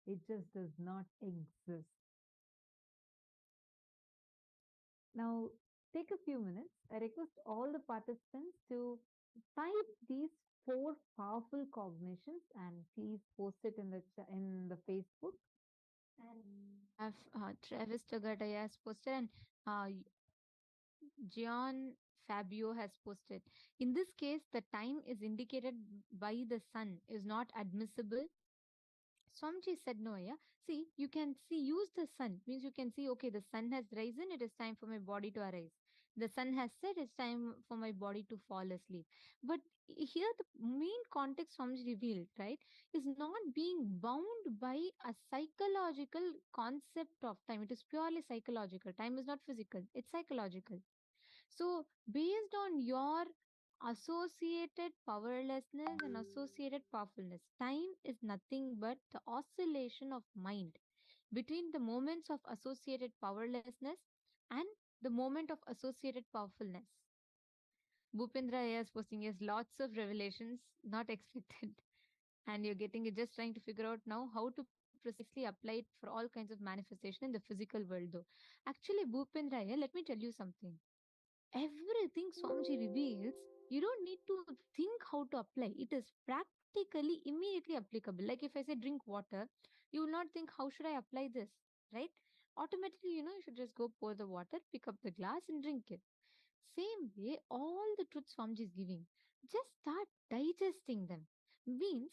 It just does not exist. Now, take a few minutes. I request all the participants to type these four powerful cognitions and please post it in the Facebook. Have Travis Togataya has posted, and uh, Gian Fabio has posted. In this case, the time is indicated by the sun is not admissible. Swamiji said no, yeah. See, you can see, use the sun. Means you can see, okay, the sun has risen, it is time for my body to arise. The sun has set, it's time for my body to fall asleep. But here the main context Swamiji revealed, right, is not being bound by a psychological concept of time. It is purely psychological. Time is not physical, it's psychological. So, based on your associated powerlessness and associated powerfulness, time is nothing but the oscillation of mind between the moments of associated powerlessness and the moment of associated powerfulness. Bhupendra is posting yes, lots of revelations, not expected. And you're getting it, just trying to figure out now how to precisely apply it for all kinds of manifestation in the physical world, though. Actually, Bhupendra, let me tell you something. Everything Swamiji reveals, you don't need to think how to apply. It is practically immediately applicable. Like if I say drink water, you will not think how should I apply this, right? Automatically, you should just go pour the water, pick up the glass and drink it. Same way, all the truths Swamiji is giving, just start digesting them. Means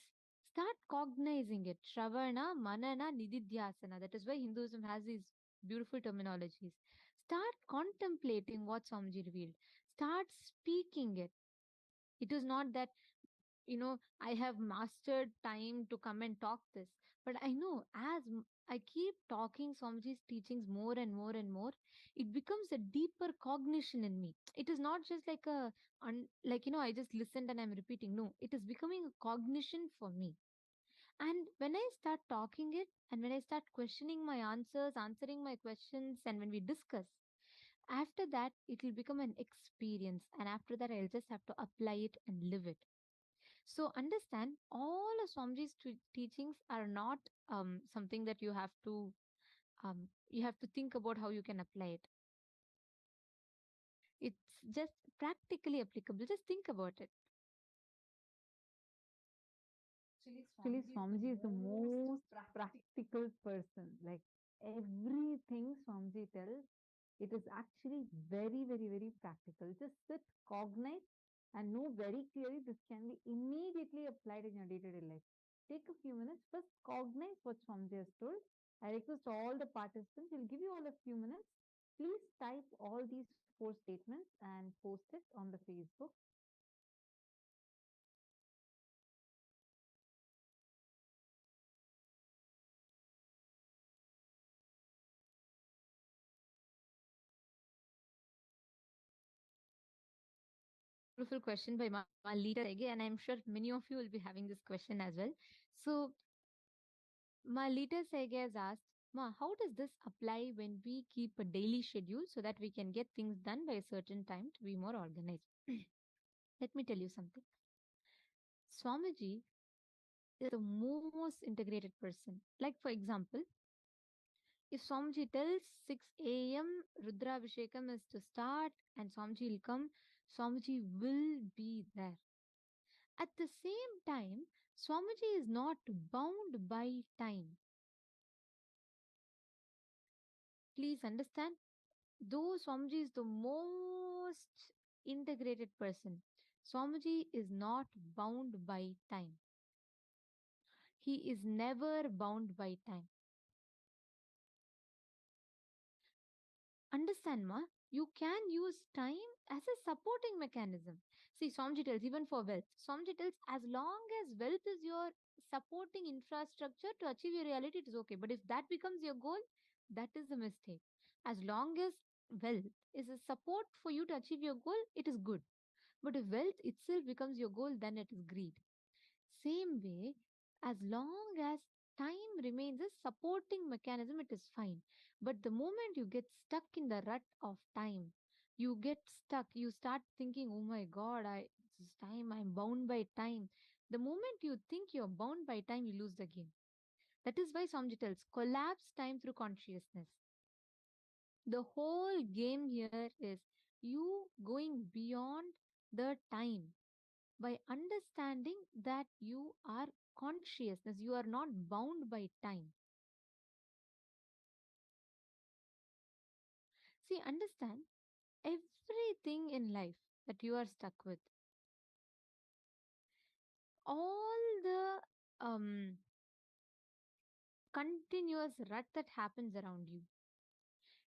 start cognizing it. Shravana, Manana, Nididhyasana. That is why Hinduism has these beautiful terminologies. Start contemplating what Swamiji revealed. Start speaking it. It is not that, I have mastered time to come and talk this. But I know I keep talking Swamiji's teachings more and more and more, it becomes a deeper cognition in me. It is not just like I just listened and I'm repeating. No, it is becoming a cognition for me. And when I start talking it, and when I start questioning my answers, answering my questions, and when we discuss, after that, it will become an experience. And after that, I'll just have to apply it and live it. So understand, all of Swamiji's teachings are not something that you have to think about how you can apply it. It's just practically applicable. Just think about it. Actually, Swamiji is the most practical person. Like everything Swamiji tells, it is actually very, very, very practical. Just sit, cognize, and know very clearly this can be immediately applied in your day-to-day life. Take a few minutes, first cognize what Swamiji has told. I request all the participants, we'll give you all a few minutes. Please type all these four statements and post it on the Facebook. Beautiful question by Malita Sege, and I'm sure many of you will be having this question as well. So, Malita Sege has asked, Ma, how does this apply when we keep a daily schedule so that we can get things done by a certain time to be more organized? Let me tell you something. Swamiji is the most integrated person. Like, for example, if Swamiji tells 6 a.m. Rudrabhishekam is to start and Swamiji will come, Swamiji will be there. At the same time, Swamiji is not bound by time. Please understand, though Swamiji is the most integrated person, Swamiji is not bound by time. He is never bound by time. Understand, Ma? You can use time as a supporting mechanism. See, Swamiji tells, even for wealth, Swamiji tells, as long as wealth is your supporting infrastructure to achieve your reality, it is okay. But if that becomes your goal, that is a mistake. As long as wealth is a support for you to achieve your goal, it is good. But if wealth itself becomes your goal, then it is greed. Same way, as long as time remains a supporting mechanism, it is fine. But the moment you get stuck in the rut of time, you get stuck, you start thinking, oh my god, this time, I'm bound by time. The moment you think you're bound by time, you lose the game. That is why Swamiji tells, collapse time through consciousness. The whole game here is you going beyond the time by understanding that you are consciousness, you are not bound by time. See, understand, everything in life that you are stuck with, all the continuous rut that happens around you,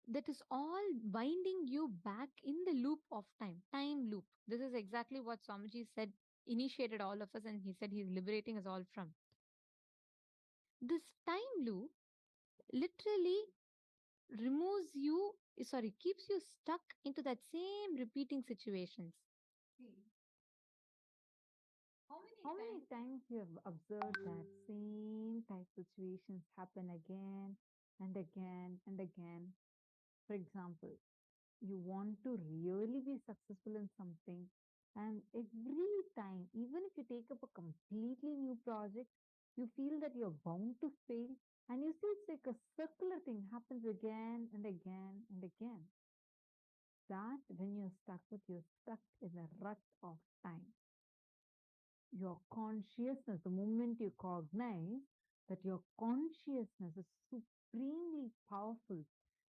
that is all binding you back in the loop of time loop. This is exactly what Swamiji said, initiated all of us, and he said he's liberating us all from. This time loop literally removes you, keeps you stuck into that same repeating situations. How many times you have observed that same type situations happen again and again and again? For example, you want to really be successful in something, and every time, even if you take up a completely new project, you feel that you're bound to fail, and you see it's like a circular thing happens again and again and again. That when you're stuck in the rut of time. Your consciousness, the moment you cognize that your consciousness is supremely powerful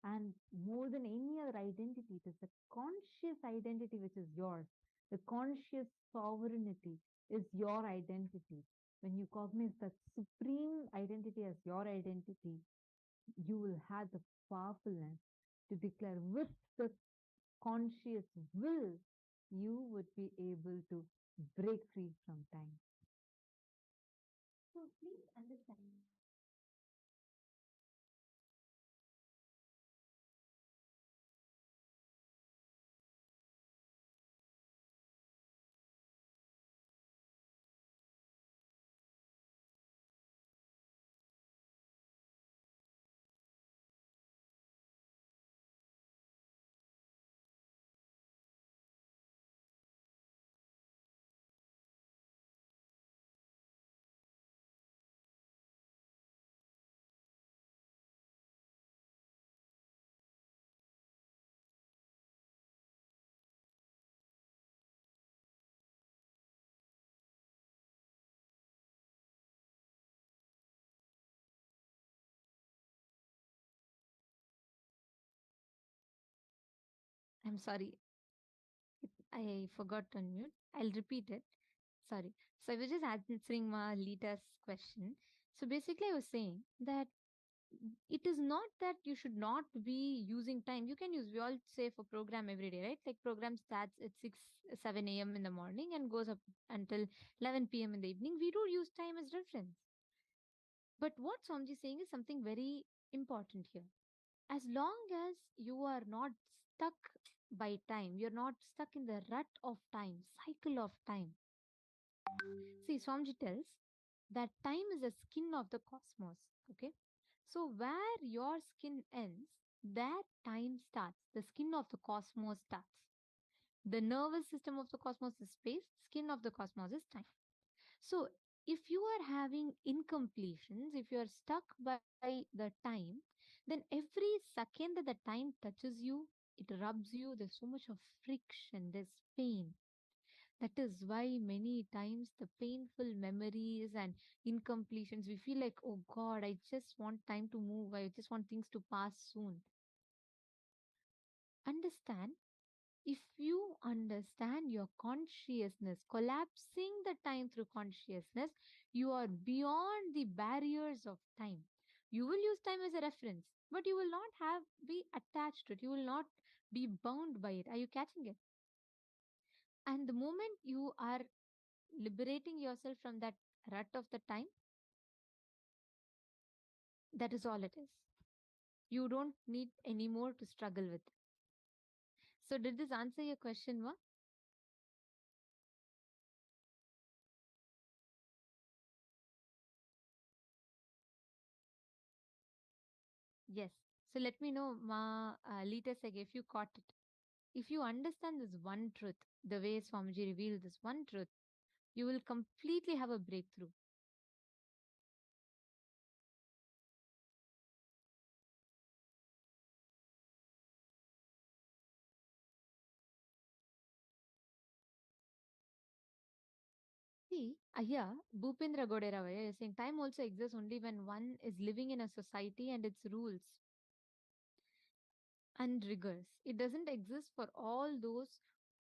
and more than any other identity, it is the conscious identity which is yours. The conscious sovereignty is your identity. When you cognize that supreme identity as your identity, you will have the powerfulness to declare with the conscious will, you would be able to break free from time. So please understand. I'm sorry, I forgot to unmute. I'll repeat it. Sorry. So I was just answering Lita's question. So basically, I was saying that it is not that you should not be using time. You can use, we all say for program every day, right? Like program starts at 6, 7 a.m. in the morning and goes up until 11 p.m. in the evening. We do use time as reference. But what Somji is saying is something very important here. As long as you are not stuck by time, you're not stuck in the rut of time, cycle of time. See, Swamiji tells that time is a skin of the cosmos. Okay. So where your skin ends, that time starts. The skin of the cosmos starts. The nervous system of the cosmos is space, skin of the cosmos is time. So if you are having incompletions, if you are stuck by the time, then every second that the time touches you, it rubs you, there's so much of friction, there's pain. That is why many times the painful memories and incompletions, we feel like, oh God, I just want time to move. I just want things to pass soon. Understand, if you understand your consciousness, collapsing the time through consciousness, you are beyond the barriers of time. You will use time as a reference, but you will not have be attached to it. You will not be bound by it. Are you catching it? And the moment you are liberating yourself from that rut of the time, that is all it is. You don't need any more to struggle with. So, did this answer your question, Ma? Yes. So, let me know, Ma, Lita Sege, if you caught it. If you understand this one truth, the way Swamiji revealed this one truth, you will completely have a breakthrough. See, here, Bhupendra Goderavaya is saying time also exists only when one is living in a society and its rules and rigors. It doesn't exist for all those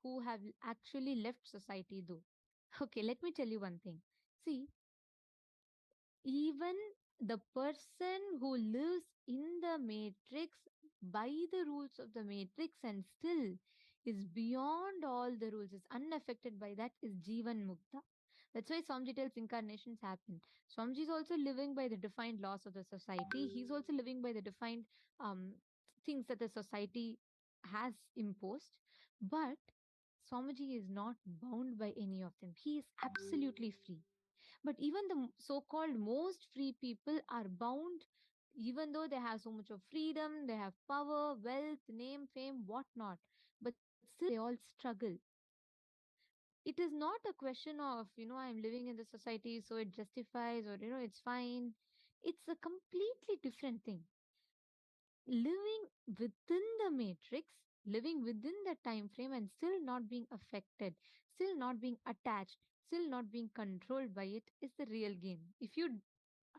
who have actually left society, though. Okay, let me tell you one thing. See, even the person who lives in the matrix by the rules of the matrix and still is beyond all the rules, is unaffected by that, is Jivan Mukta. That's why Swamiji tells incarnations happen. Swamiji is also living by the defined laws of the society. He's also living by the defined um, things that the society has imposed. But Swamiji is not bound by any of them. He is absolutely free. But even the so-called most free people are bound, even though they have so much of freedom, they have power, wealth, name, fame, whatnot. But still, they all struggle. It is not a question of, I'm living in the society, so it justifies, or, it's fine. It's a completely different thing. Living within the matrix, living within the time frame and still not being affected, still not being attached, still not being controlled by it is the real game. If you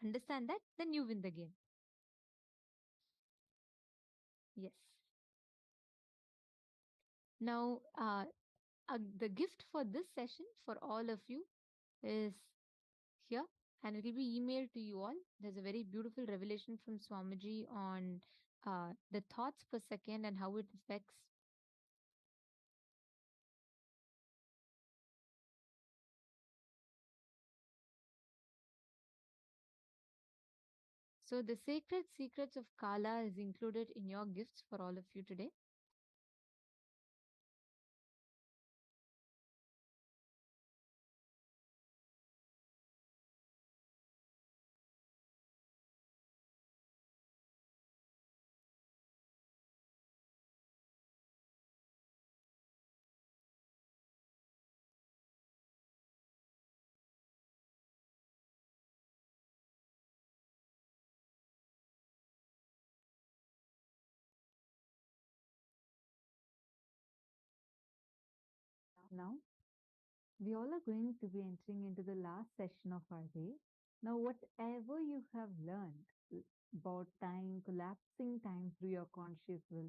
understand that, then you win the game. Yes. Now, the gift for this session for all of you is here, and it will be emailed to you all. There's a very beautiful revelation from Swamiji on the thoughts per second and how it affects. So, the sacred secrets of Kala is included in your gifts for all of you today. Now, we all are going to be entering into the last session of our day. Now, whatever you have learned about time, collapsing time through your conscious will,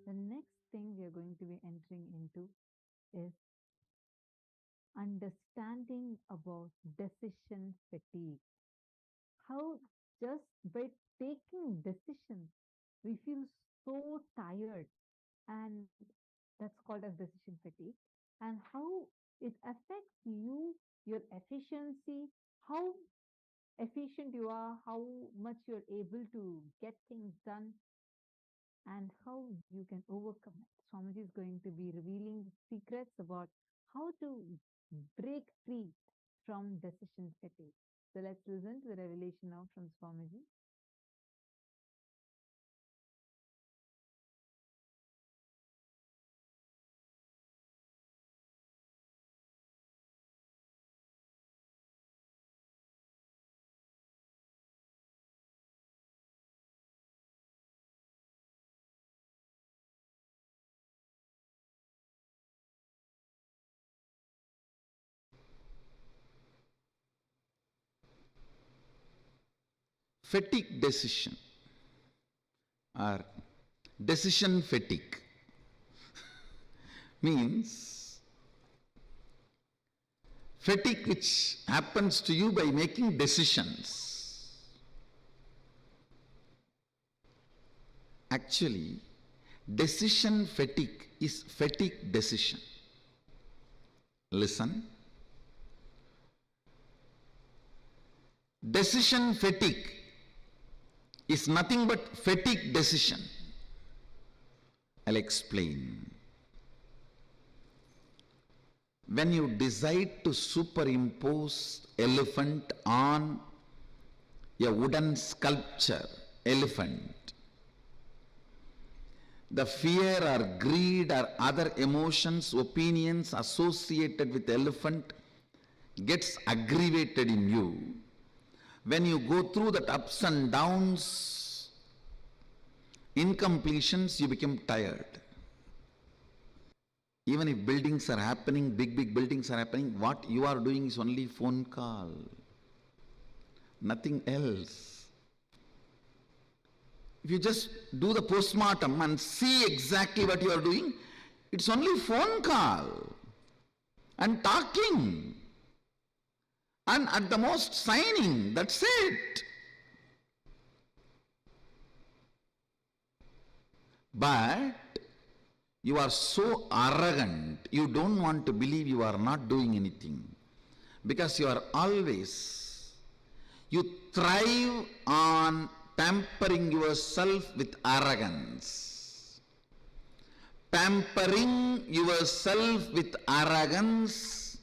the next thing we are going to be entering into is understanding about decision fatigue. How just by taking decisions, we feel so tired, and that's called as decision fatigue, and how it affects you, your efficiency, how efficient you are, how much you're able to get things done, and how you can overcome it. Swamiji is going to be revealing secrets about how to break free from decision fatigue. So let's listen to the revelation now from Swamiji. Fatigue decision or decision fatigue means fatigue which happens to you by making decisions. Actually, decision fatigue is fatigue decision. Listen. Decision fatigue is nothing but fatigue decision. I'll explain. When you decide to superimpose elephant on a wooden sculpture, elephant, the fear or greed or other emotions, opinions associated with elephant gets aggravated in you. When you go through that ups and downs, incompletions, you become tired. Even if buildings are happening, big buildings are happening, what you are doing is only phone call, nothing else. If you just do the postmortem and see exactly what you are doing, it's only phone call and talking and at the most signing, that's it. But you are so arrogant, you don't want to believe you are not doing anything, because you are always, you thrive on pampering yourself with arrogance. Pampering yourself with arrogance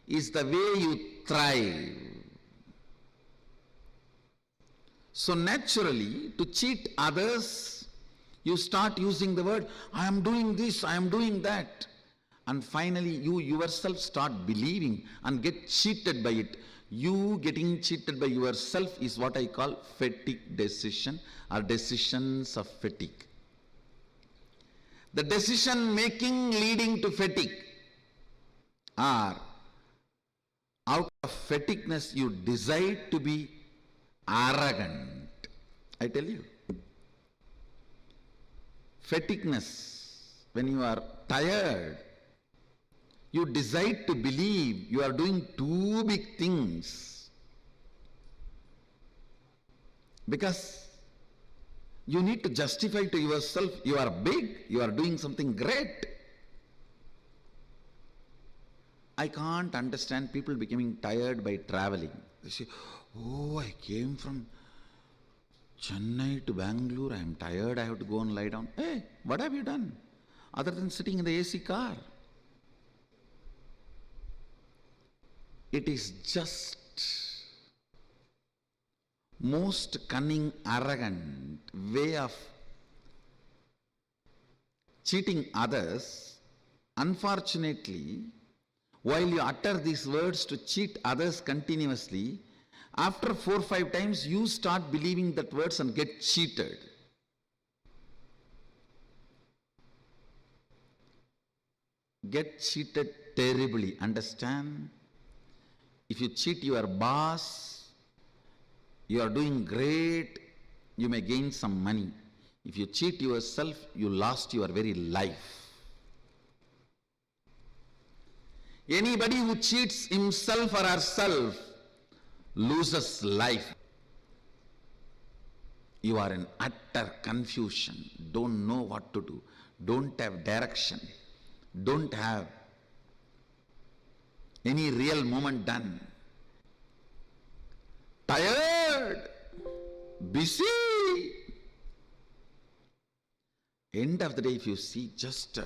is the way you thrive. So naturally, to cheat others, you start using the word, I am doing this, I am doing that. And finally, you yourself start believing and get cheated by it. You getting cheated by yourself is what I call fatigue decision or decisions of fatigue. The decision making leading to fatigue, or out of fatigueness you decide to be arrogant. I tell you, fatigueness, when you are tired, you decide to believe you are doing too big things. Because You need to justify to yourself, you are big, you are doing something great. I can't understand people becoming tired by traveling. They say, oh, I came from Chennai to Bangalore, I am tired, I have to go and lie down. Hey, what have you done? Other than sitting in the AC car. It is just most cunning, arrogant way of cheating others. Unfortunately, while you utter these words to cheat others continuously, after 4 or 5 times you start believing that words and get cheated. Get cheated terribly, understand? If you cheat your boss, you are doing great, you may gain some money. If you cheat yourself, you lost your very life. Anybody who cheats himself or herself loses life. You are in utter confusion, don't know what to do, don't have direction, don't have any real movement done. Tired, busy. End of the day, if you see, just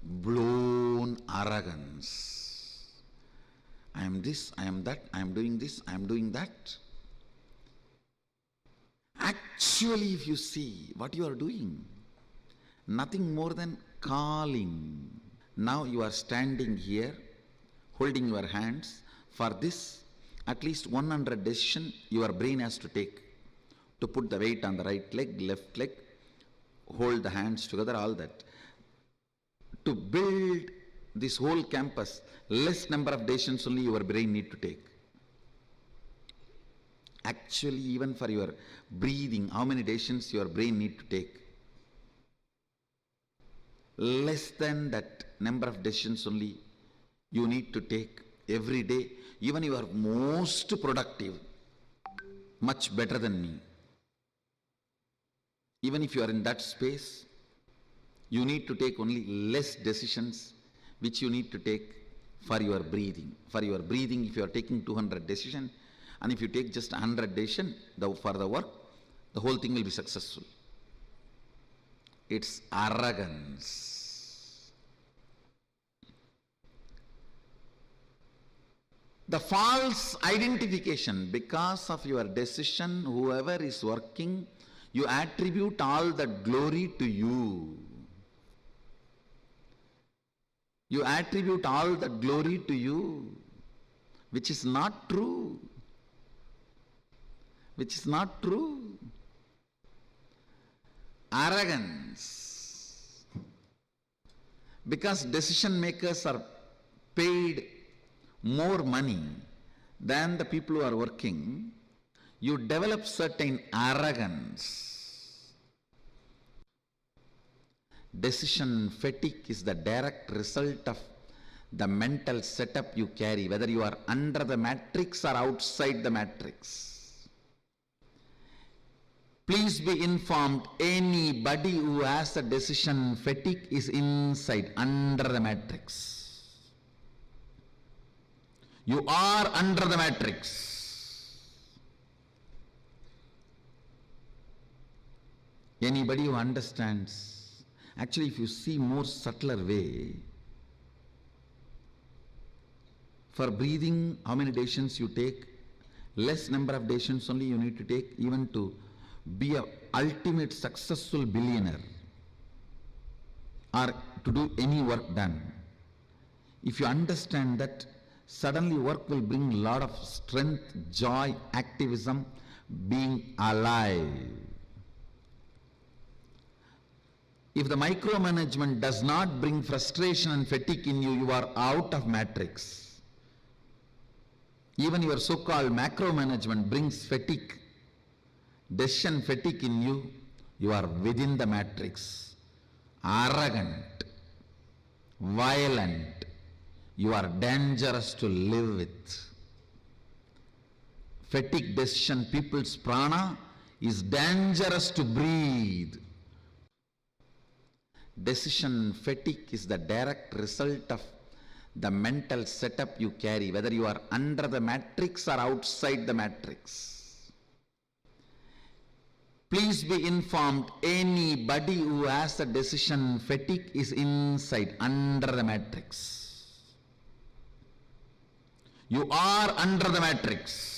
blown arrogance. I am this, I am that, I am doing this, I am doing that. Actually, if you see what you are doing, nothing more than calling. Now you are standing here, holding your hands. For this, at least 100 decisions your brain has to take. To put the weight on the right leg, left leg, hold the hands together, all that. To build this whole campus, less number of decisions only your brain need to take. Actually, even for your breathing, how many decisions your brain need to take? Less than that number of decisions only you need to take every day. Even you are most productive, much better than me. Even if you are in that space, you need to take only less decisions which you need to take for your breathing. For your breathing, if you are taking 200 decisions, and if you take just 100 decisions for the work, the whole thing will be successful. It's arrogance. The false identification, because of your decision, whoever is working, you attribute all the glory to you. You attribute all the glory to you, which is not true. Which is not true. Arrogance. Because decision makers are paid more money than the people who are working, you develop certain arrogance. Decision fatigue is the direct result of the mental setup you carry, whether you are under the matrix or outside the matrix. Please be informed, anybody who has a decision fatigue is inside, under the matrix. You are under the matrix. Anybody who understands, actually if you see more subtler way, for breathing, how many decisions you take, less number of decisions only you need to take, even to be an ultimate successful billionaire or to do any work done. If you understand that, suddenly work will bring a lot of strength, joy, activism, being alive. If the micromanagement does not bring frustration and fatigue in you, you are out of matrix. Even your so-called macromanagement brings fatigue, decision fatigue in you, you are within the matrix. Arrogant, violent, you are dangerous to live with. Fatigue decision, people's prana is dangerous to breathe. Decision fatigue is the direct result of the mental setup you carry, whether you are under the matrix or outside the matrix. Please be informed, anybody who has a decision fatigue is inside, under the matrix. You are under the matrix.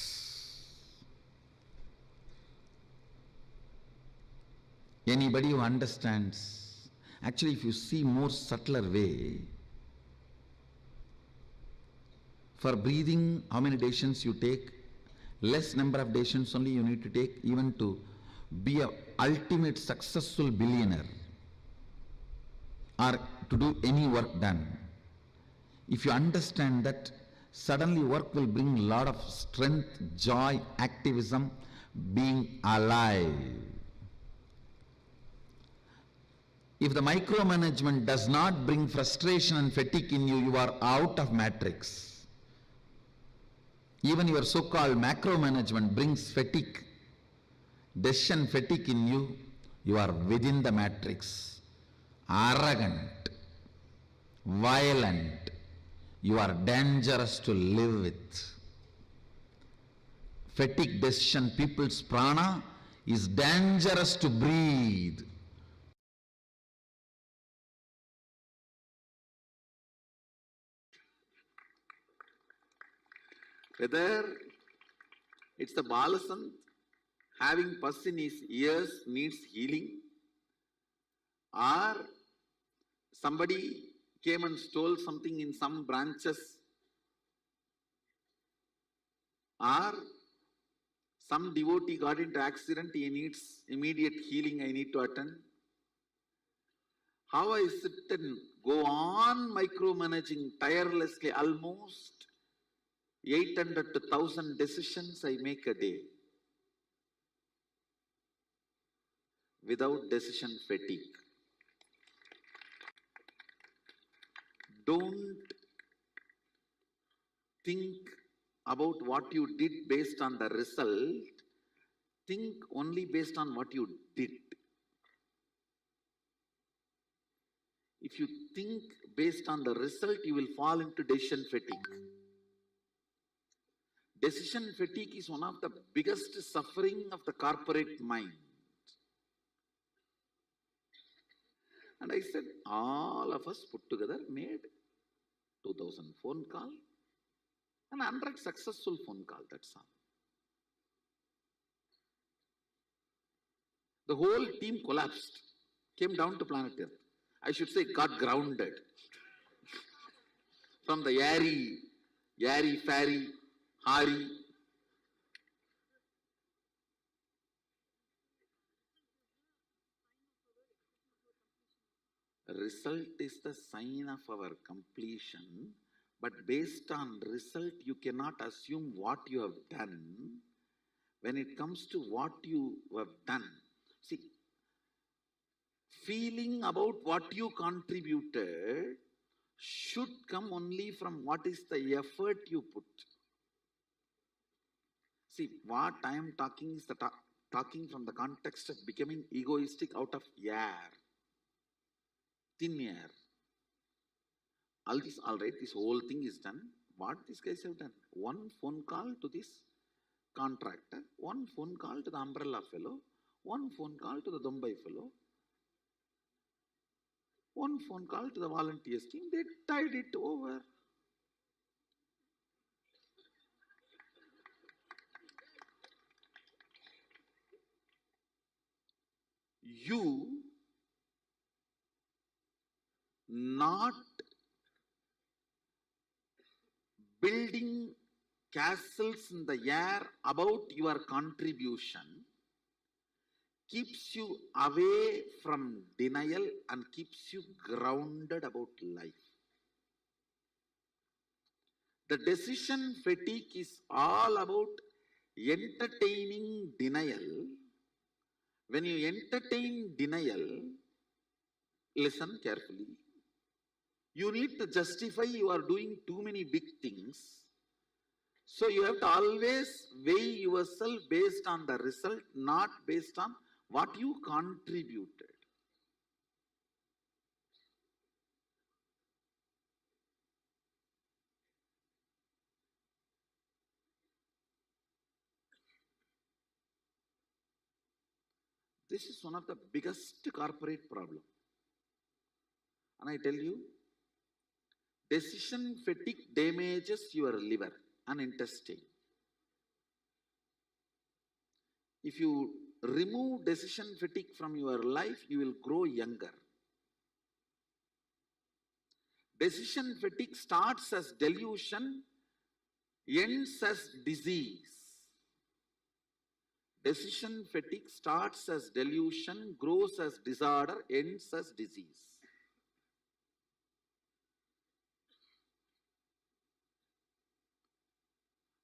Anybody who understands, actually if you see more subtler way, for breathing, how many decisions you take? Less number of decisions only you need to take, even to be a ultimate successful billionaire or to do any work done. If you understand that, suddenly work will bring a lot of strength, joy, activism, being alive. If the micromanagement does not bring frustration and fatigue in you, you are out of matrix. Even your so-called macromanagement brings fatigue, decision fatigue in you, you are within the matrix. Arrogant, violent, you are dangerous to live with. Fatigue decision, people's prana is dangerous to breathe. Whether it's the Balasant having pus in his ears needs healing, or somebody came and stole something in some branches, or some devotee got into accident, he needs immediate healing, I need to attend. How I sit and go on micromanaging tirelessly, almost 800 to 1000 decisions I make a day without decision fatigue. Don't think about what you did based on the result. Think only based on what you did. If you think based on the result, you will fall into decision fatigue. Decision fatigue is one of the biggest suffering of the corporate mind. And I said, all of us put together made 2000 phone call and 100 successful phone call, that's all. The whole team collapsed, came down to planet Earth. I should say got grounded from the airy, fairy, Hari. Result is the sign of our completion, but based on result, you cannot assume what you have done. When it comes to what you have done, see, feeling about what you contributed should come only from what is the effort you put. See, what I am talking is talking from the context of becoming egoistic out of air, thin air. All right, this whole thing is done. What these guys have done? One phone call to this contractor, one phone call to the umbrella fellow, one phone call to the Dumbai fellow, one phone call to the volunteers team. They tied it over. You not building castles in the air about your contribution keeps you away from denial and keeps you grounded about life. The decision fatigue is all about entertaining denial. When you entertain denial, listen carefully. You need to justify you are doing too many big things. So you have to always weigh yourself based on the result, not based on what you contributed. This is one of the biggest corporate problem. And I tell you, decision fatigue damages your liver and intestine. If you remove decision fatigue from your life, you will grow younger. Decision fatigue starts as delusion, ends as disease. Decision fatigue starts as delusion, grows as disorder, ends as disease.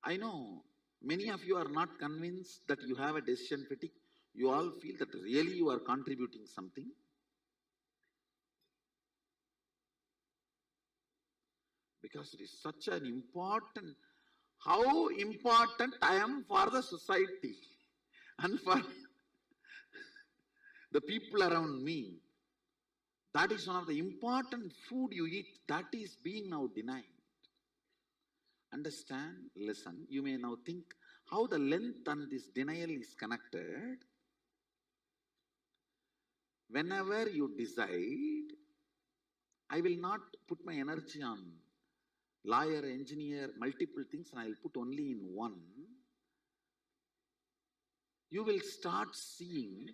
I know many of you are not convinced that you have a decision fatigue. You all feel that really you are contributing something. Because it is such an important, how important I am for the society and for the people around me. That is one of the important food you eat that is being now denied. Understand, listen, you may now think how the length and this denial is connected. Whenever you decide, I will not put my energy on lawyer, engineer, multiple things, and I will put only in one. You will start seeing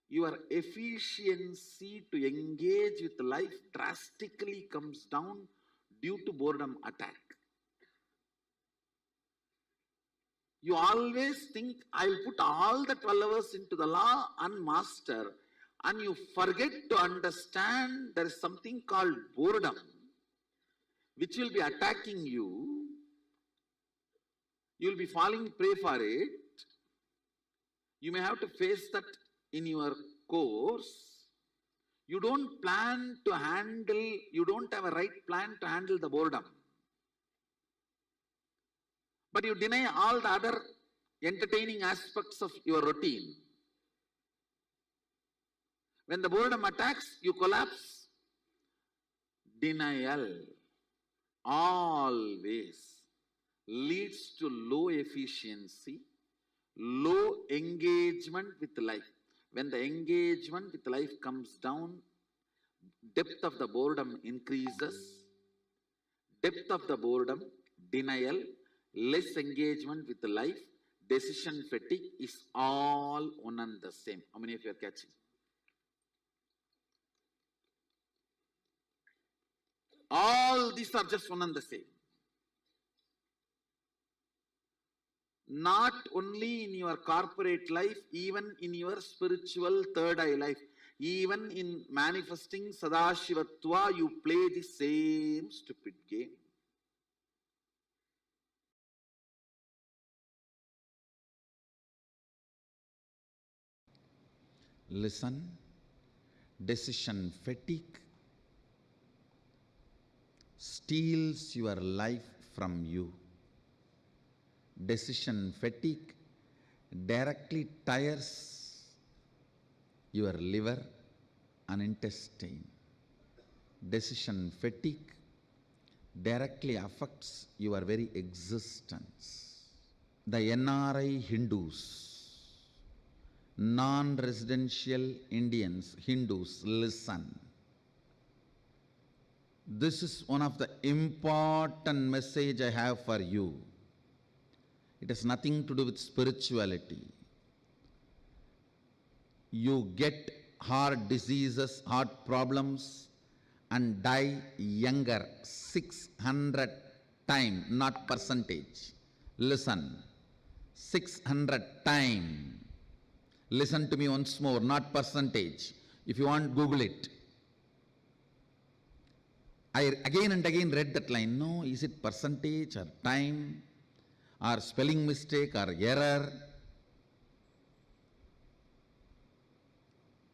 your efficiency to engage with life drastically comes down due to boredom attack. You always think, I will put all the 12 hours into the law and master, and you forget to understand there is something called boredom, which will be attacking you. You will be falling prey for it. You may have to face that in your course. You don't plan to handle, you don't have a right plan to handle the boredom. But you deny all the other entertaining aspects of your routine. When the boredom attacks, you collapse. Denial always leads to low efficiency, low engagement with life. When the engagement with life comes down, depth of the boredom increases. Depth of the boredom, denial, less engagement with life, decision fatigue is all one and the same. How many of you are catching? All these are just one and the same. Not only in your corporate life, even in your spiritual third eye life, even in manifesting Sadashivatva, you play the same stupid game. Listen, decision fatigue steals your life from you. Decision fatigue directly tires your liver and intestine. Decision fatigue directly affects your very existence. The NRI Hindus, non-residential Indians, Hindus, listen. This is one of the important message I have for you. It has nothing to do with spirituality. You get heart diseases, heart problems, and die younger 600 times, not percentage. Listen, 600 times. Listen to me once more, not percentage. If you want, Google it. I again and again read that line. No, is it percentage or time or spelling mistake or error?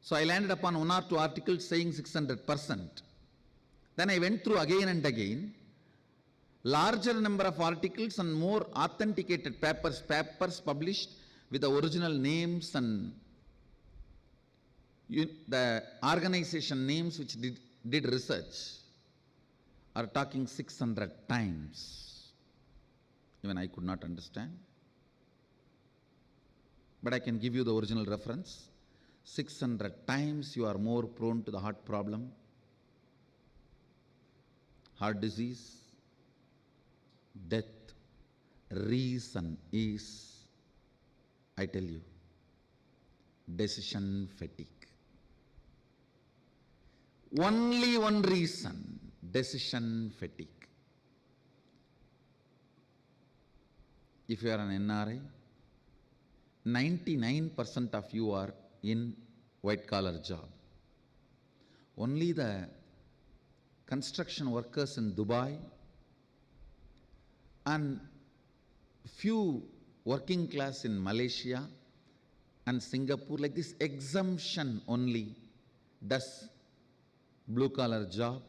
So I landed upon one or two articles saying 600%. Then I went through again and again. larger number of articles and more authenticated papers published with the original names and the organization names which did research are talking 600 times. Even I could not understand. But I can give you the original reference. 600 times you are more prone to the heart problem, heart disease, death. Reason is, I tell you, decision fatigue. Only one reason, decision fatigue. If you are an NRI, 99% of you are in white collar job. Only the construction workers in Dubai and few working class in Malaysia and Singapore, like this exemption only does blue collar job.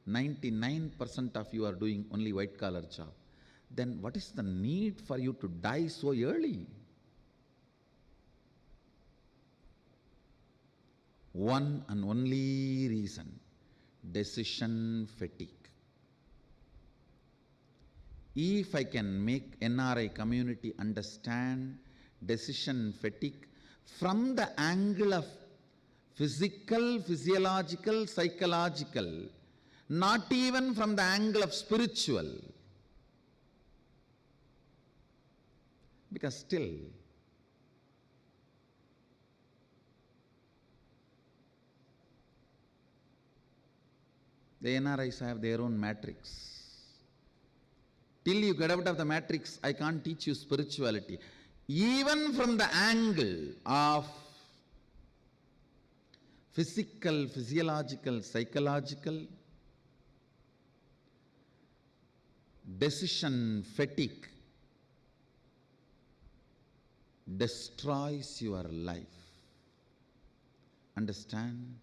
99% of you are doing only white collar job. Then what is the need for you to die so early? One and only reason, decision fatigue. If I can make NRI community understand decision fatigue from the angle of physical, physiological, psychological, not even from the angle of spiritual, because still the NRIs have their own matrix. Till you get out of the matrix, I can't teach you spirituality. Even from the angle of physical, physiological, psychological, decision fatigue destroys your life. Understand?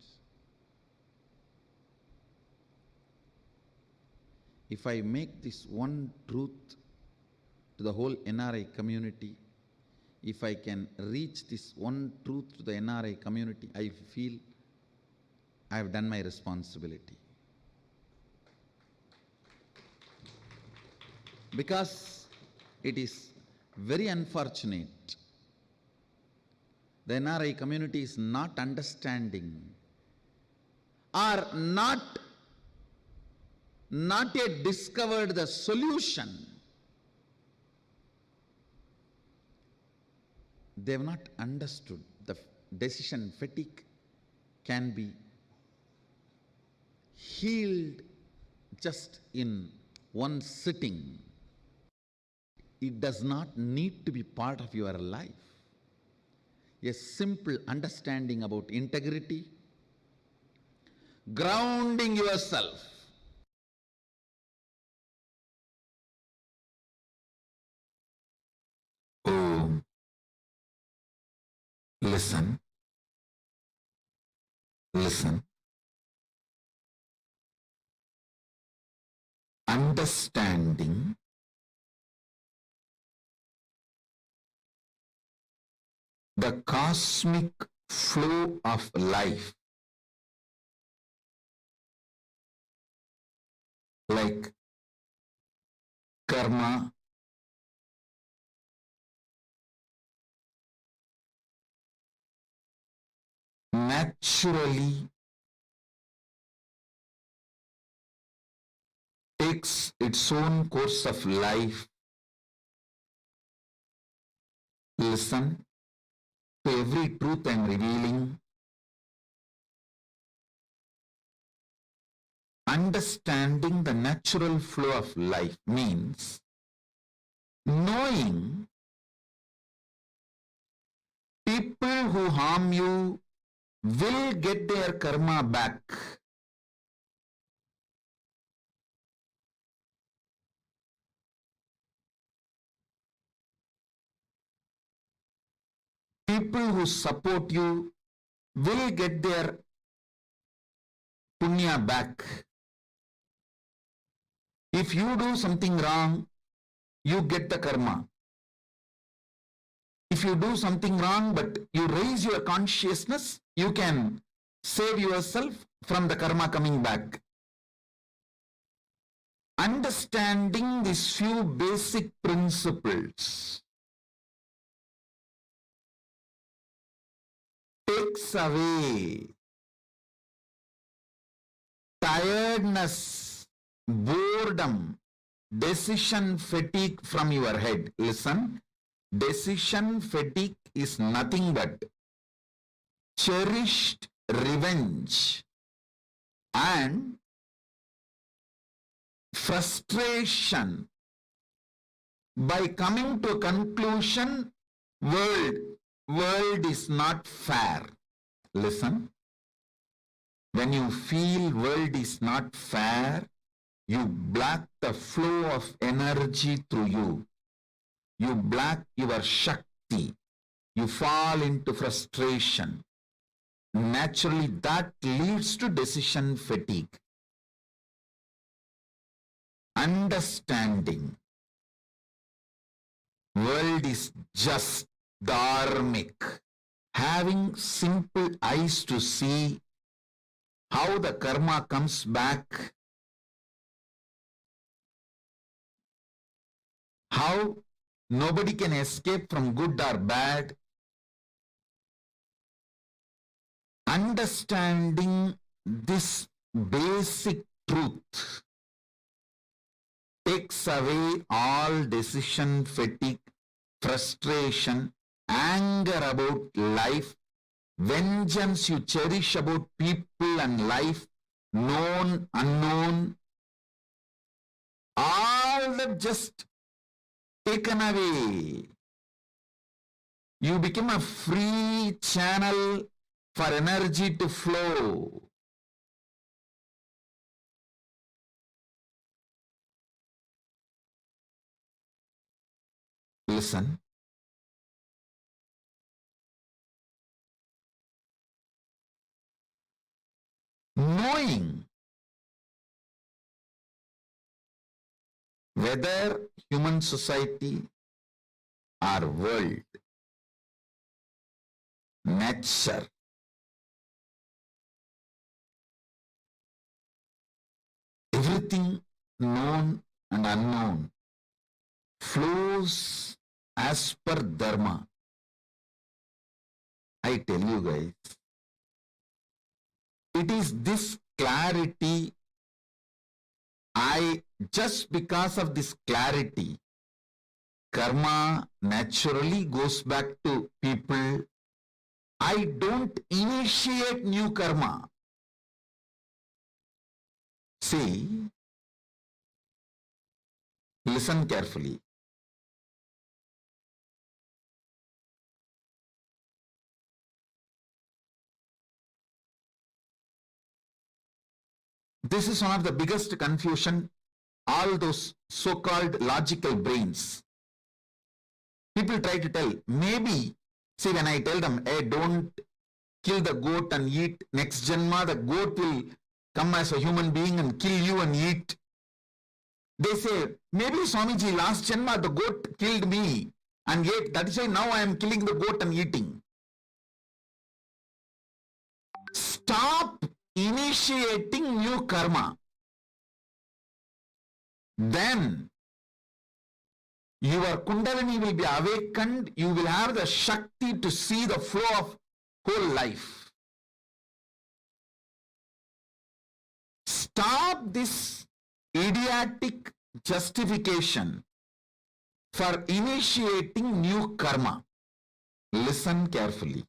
If I make this one truth to the whole NRI community, if I can reach this one truth to the NRI community, I feel I have done my responsibility. Because it is very unfortunate, the NRI community is not understanding or not yet discovered the solution. They have not understood the decision fatigue can be healed just in one sitting. It does not need to be part of your life. A simple understanding about integrity, grounding yourself. Oh, listen, listen. Understanding the cosmic flow of life, like karma, naturally takes its own course of life. Listen to every truth I am revealing. Understanding the natural flow of life means knowing people who harm you will get their karma back. People who support you will get their punya back. If you do something wrong, you get the karma. If you do something wrong, but you raise your consciousness, you can save yourself from the karma coming back. Understanding these few basic principles takes away tiredness, boredom, decision fatigue from your head. Listen, decision fatigue is nothing but cherished revenge and frustration by coming to a conclusion, world is not fair. Listen, when you feel world is not fair, you block the flow of energy through you. You block your Shakti. You fall into frustration. Naturally, that leads to decision fatigue. Understanding world is just dharmic. Having simple eyes to see how the karma comes back, how nobody can escape from good or bad. Understanding this basic truth takes away all decision fatigue, frustration, anger about life, vengeance you cherish about people and life, known, unknown, all that just taken away. You become a free channel for energy to flow. Listen. Knowing whether human society or world, nature, everything known and unknown flows as per dharma. I tell you guys, it is this clarity, just because of this clarity, karma naturally goes back to people. I don't initiate new karma. See, listen carefully. This is one of the biggest confusion, all those so-called logical brains. People try to tell, maybe, see, when I tell them, hey, don't kill the goat and eat, next janma, the goat will come as a human being and kill you and eat. They say, maybe Swamiji, last janma, the goat killed me and ate. That is why now I am killing the goat and eating. Stop initiating new karma. Then your Kundalini will be awakened. You will have the Shakti to see the flow of whole life. Stop this idiotic justification for initiating new karma. Listen carefully.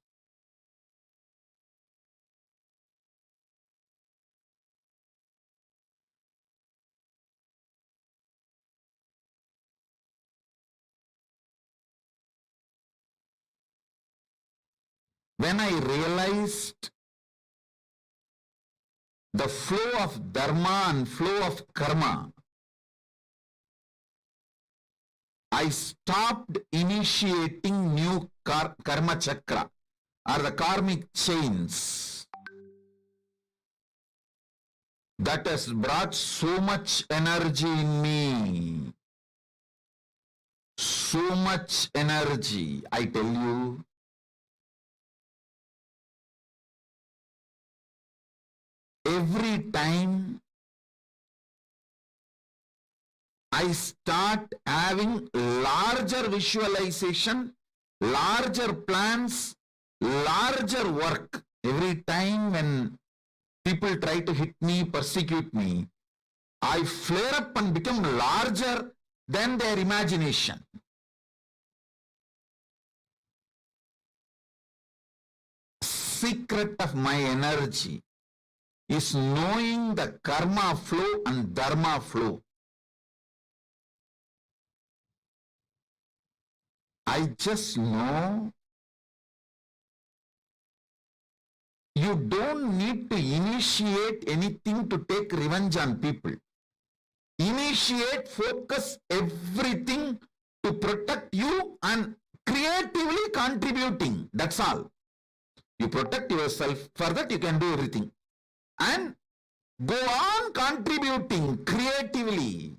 When I realized the flow of dharma and flow of karma, I stopped initiating new karma chakra or the karmic chains. that has brought so much energy in me. So much energy, I tell you. Every time I start having larger visualization, larger plans, larger work. Every time when people try to hit me, persecute me, I flare up and become larger than their imagination. Secret of my energy is knowing the karma flow and dharma flow. I just know you don't need to initiate anything to take revenge on people. Initiate, focus everything to protect you and creatively contributing. That's all. You protect yourself. For that you can do everything. And go on contributing creatively.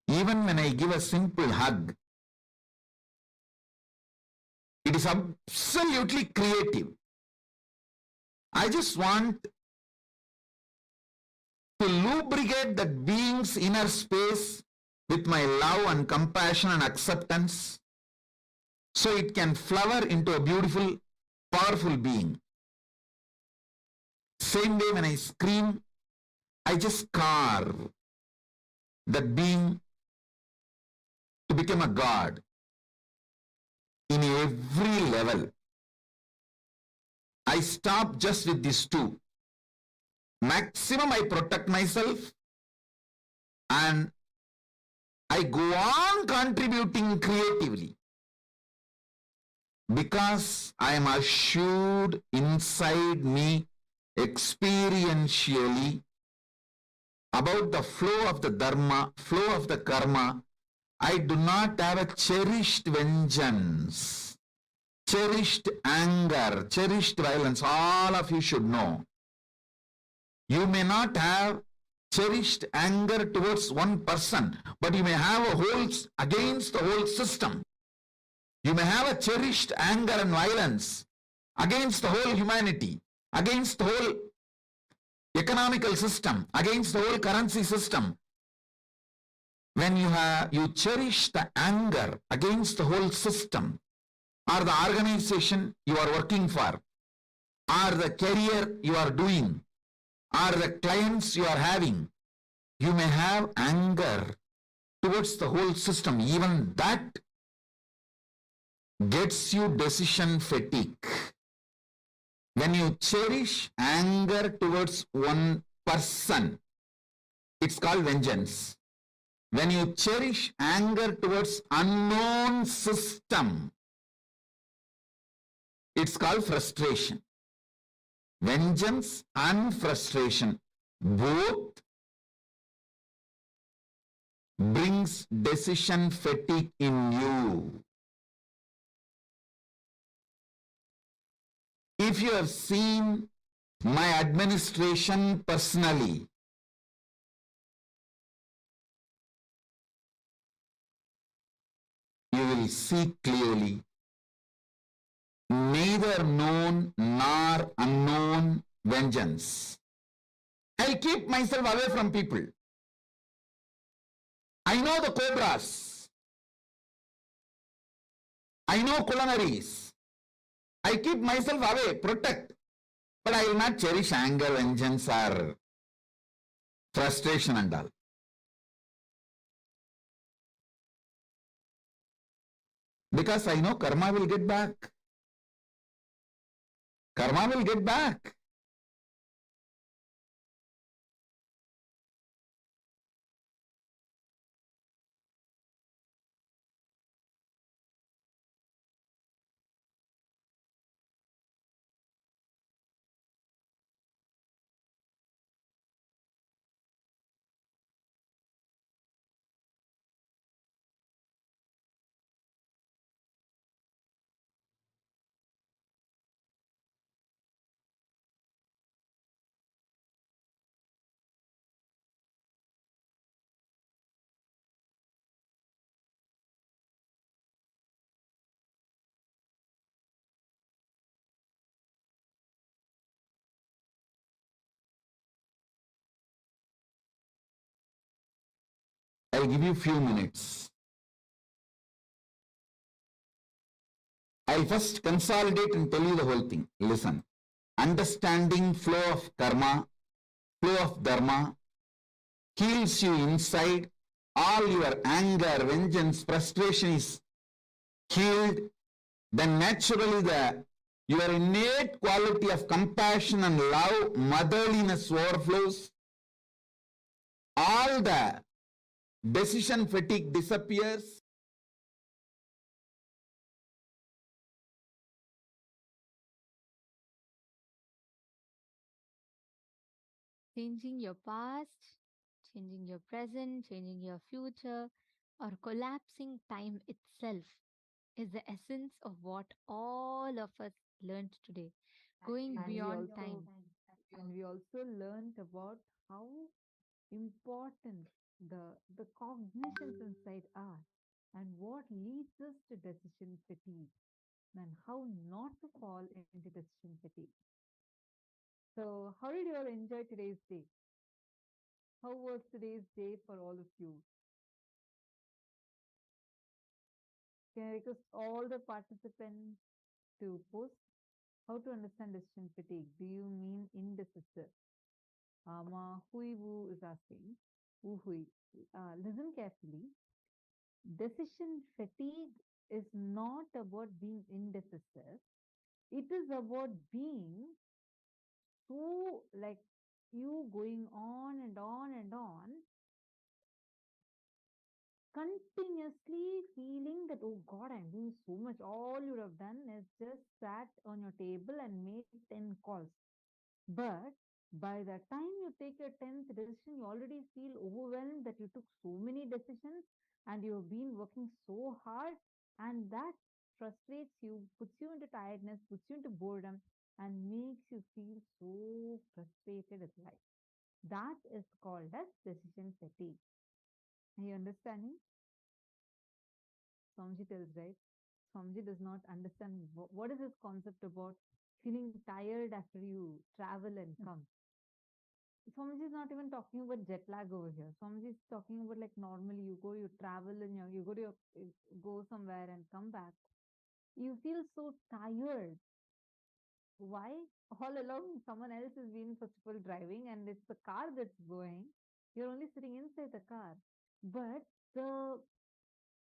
Even when I give a simple hug, it is absolutely creative. I just want to lubricate that being's inner space with my love and compassion and acceptance so it can flower into a beautiful, powerful being. Same way when I scream, I just carve that being to become a god in every level. I stop just with these two. Maximum I protect myself and I go on contributing creatively because I am assured inside me experientially about the flow of the dharma, flow of the karma. I do not have a cherished vengeance, cherished anger, cherished violence. All of you should know. You may not have cherished anger towards one person, but you may have a whole against the whole system. You may have a cherished anger and violence against the whole humanity, against the whole economical system, against the whole currency system. When you cherish the anger against the whole system, or the organization you are working for, or the career you are doing, or the clients you are having, you may have anger towards the whole system. Even that gets you decision fatigue. When you cherish anger towards one person, it's called vengeance. When you cherish anger towards unknown system, it's called frustration. Vengeance and frustration both brings decision fatigue in you. If you have seen my administration personally, you will see clearly neither known nor unknown vengeance. I'll keep myself away from people. I know the cobras. I know culinaries. I keep myself away, protect. But I will not cherish anger, vengeance, or frustration and all. Because I know karma will get back. Karma will get back. I'll give you few minutes. I'll first consolidate and tell you the whole thing. Listen. Understanding flow of karma, flow of dharma, heals you inside. All your anger, vengeance, frustration is healed. Then naturally your innate quality of compassion and love, motherliness overflows. All the decision fatigue disappears. Changing your past, changing your present, changing your future, or collapsing time itself is the essence of what all of us learned today. Going And we beyond also time. and we also learned about how important the cognitions inside are and what leads us to decision fatigue and how not to fall into decision fatigue. So, how did you all enjoy today's day? How was today's day for all of you? Can I request all the participants to post how to understand decision fatigue? Do you mean indecisive? Hui Wu is asking. Wu Hui, listen carefully. Decision fatigue is not about being indecisive. It is about being so like you going on and on and on, continuously feeling that, oh God, I'm doing so much. All you would have done is just sat on your table and made 10 calls. But by the time you take your 10th decision, you already feel overwhelmed that you took so many decisions and you've been working so hard, and that frustrates you, puts you into tiredness, puts you into boredom, and makes you feel so frustrated with life. That is called as decision fatigue. Are you understanding? Swamiji tells, right? Swamiji does not understand what is this concept about feeling tired after you travel and come. Swamiji is not even talking about jet lag over here. Swamiji is talking about like normally you go, you travel and you go to your, go somewhere and come back. You feel so tired. Why? All along someone else has been first of all driving and it's the car that's going. You're only sitting inside the car. But the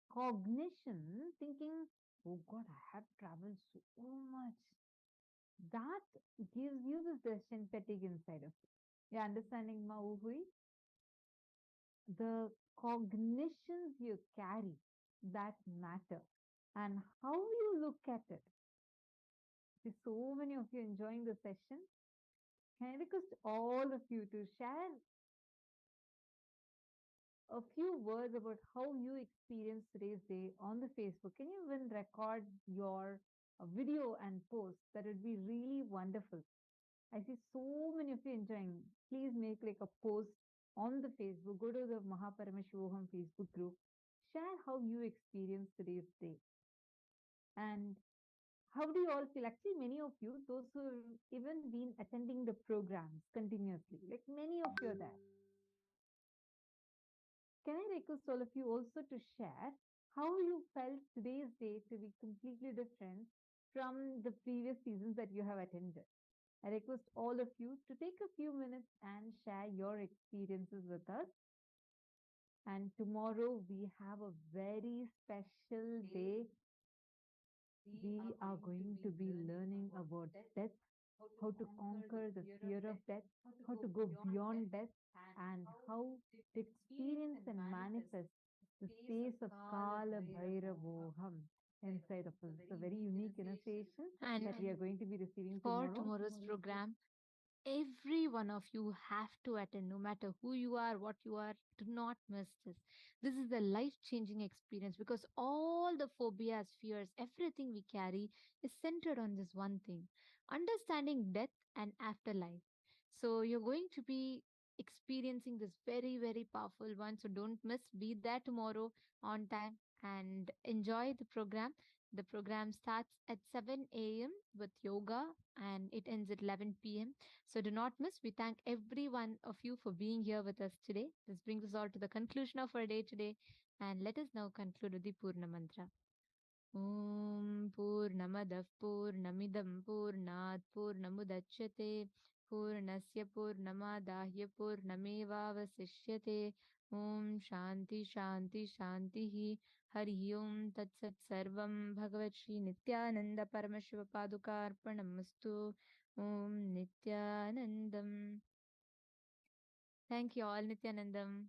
cognition thinking, oh God, I have traveled so much. That gives you this decision fatigue inside of you. You're understanding, Mauhui? The cognitions you carry that matter and how you look at it. See, so many of you enjoying the session. Can I request all of you to share a few words about how you experienced today's day on the Facebook? Can you even record your video and post? That would be really wonderful. I see so many of you enjoying. Please make like a post on the Facebook. Go to the Paramashivoham Facebook group. Share how you experienced today's day. And how do you all feel? Actually, many of you, those who have even been attending the programs continuously, like many of you are there. Can I request all of you also to share how you felt today's day to be completely different from the previous seasons that you have attended? I request all of you to take a few minutes and share your experiences with us. And tomorrow we have a very special day. We are going to be learning about death, how to conquer the fear of death, how to go beyond death, and how to experience and manifest the space of Kala Bhairavoham inside of us. It's a very unique initiation And that we are going to be receiving for tomorrow. tomorrow's program, every one of you have to attend, no matter who you are, what you are. Do not miss this. This is a life changing experience because all the phobias, fears, everything we carry is centered on this one thing: understanding death and afterlife. So, you're going to be experiencing this very, very powerful one. So, don't miss. Be there tomorrow on time and enjoy the program. The program starts at 7 a.m. with yoga and it ends at 11 p.m. So do not miss. We thank every one of you for being here with us today. This brings us all to the conclusion of our day today. And let us now conclude with the Purna Mantra. ॐ पूर्णमदः पूर्णमिदं पूर्णात् पूर्णमुदच्यते पूर्णस्य पूर्णमादाय पूर्णमेवावशिष्यते ॐ शान्ति शान्ति शान्तिः हरिः ओं तत्सत् सर्वं भगवत् श्री नित्यानन्द परमशिवपादुकार्पणमस्तु ॐ नित्यानन्दम्. Thank you all, Nityanandam.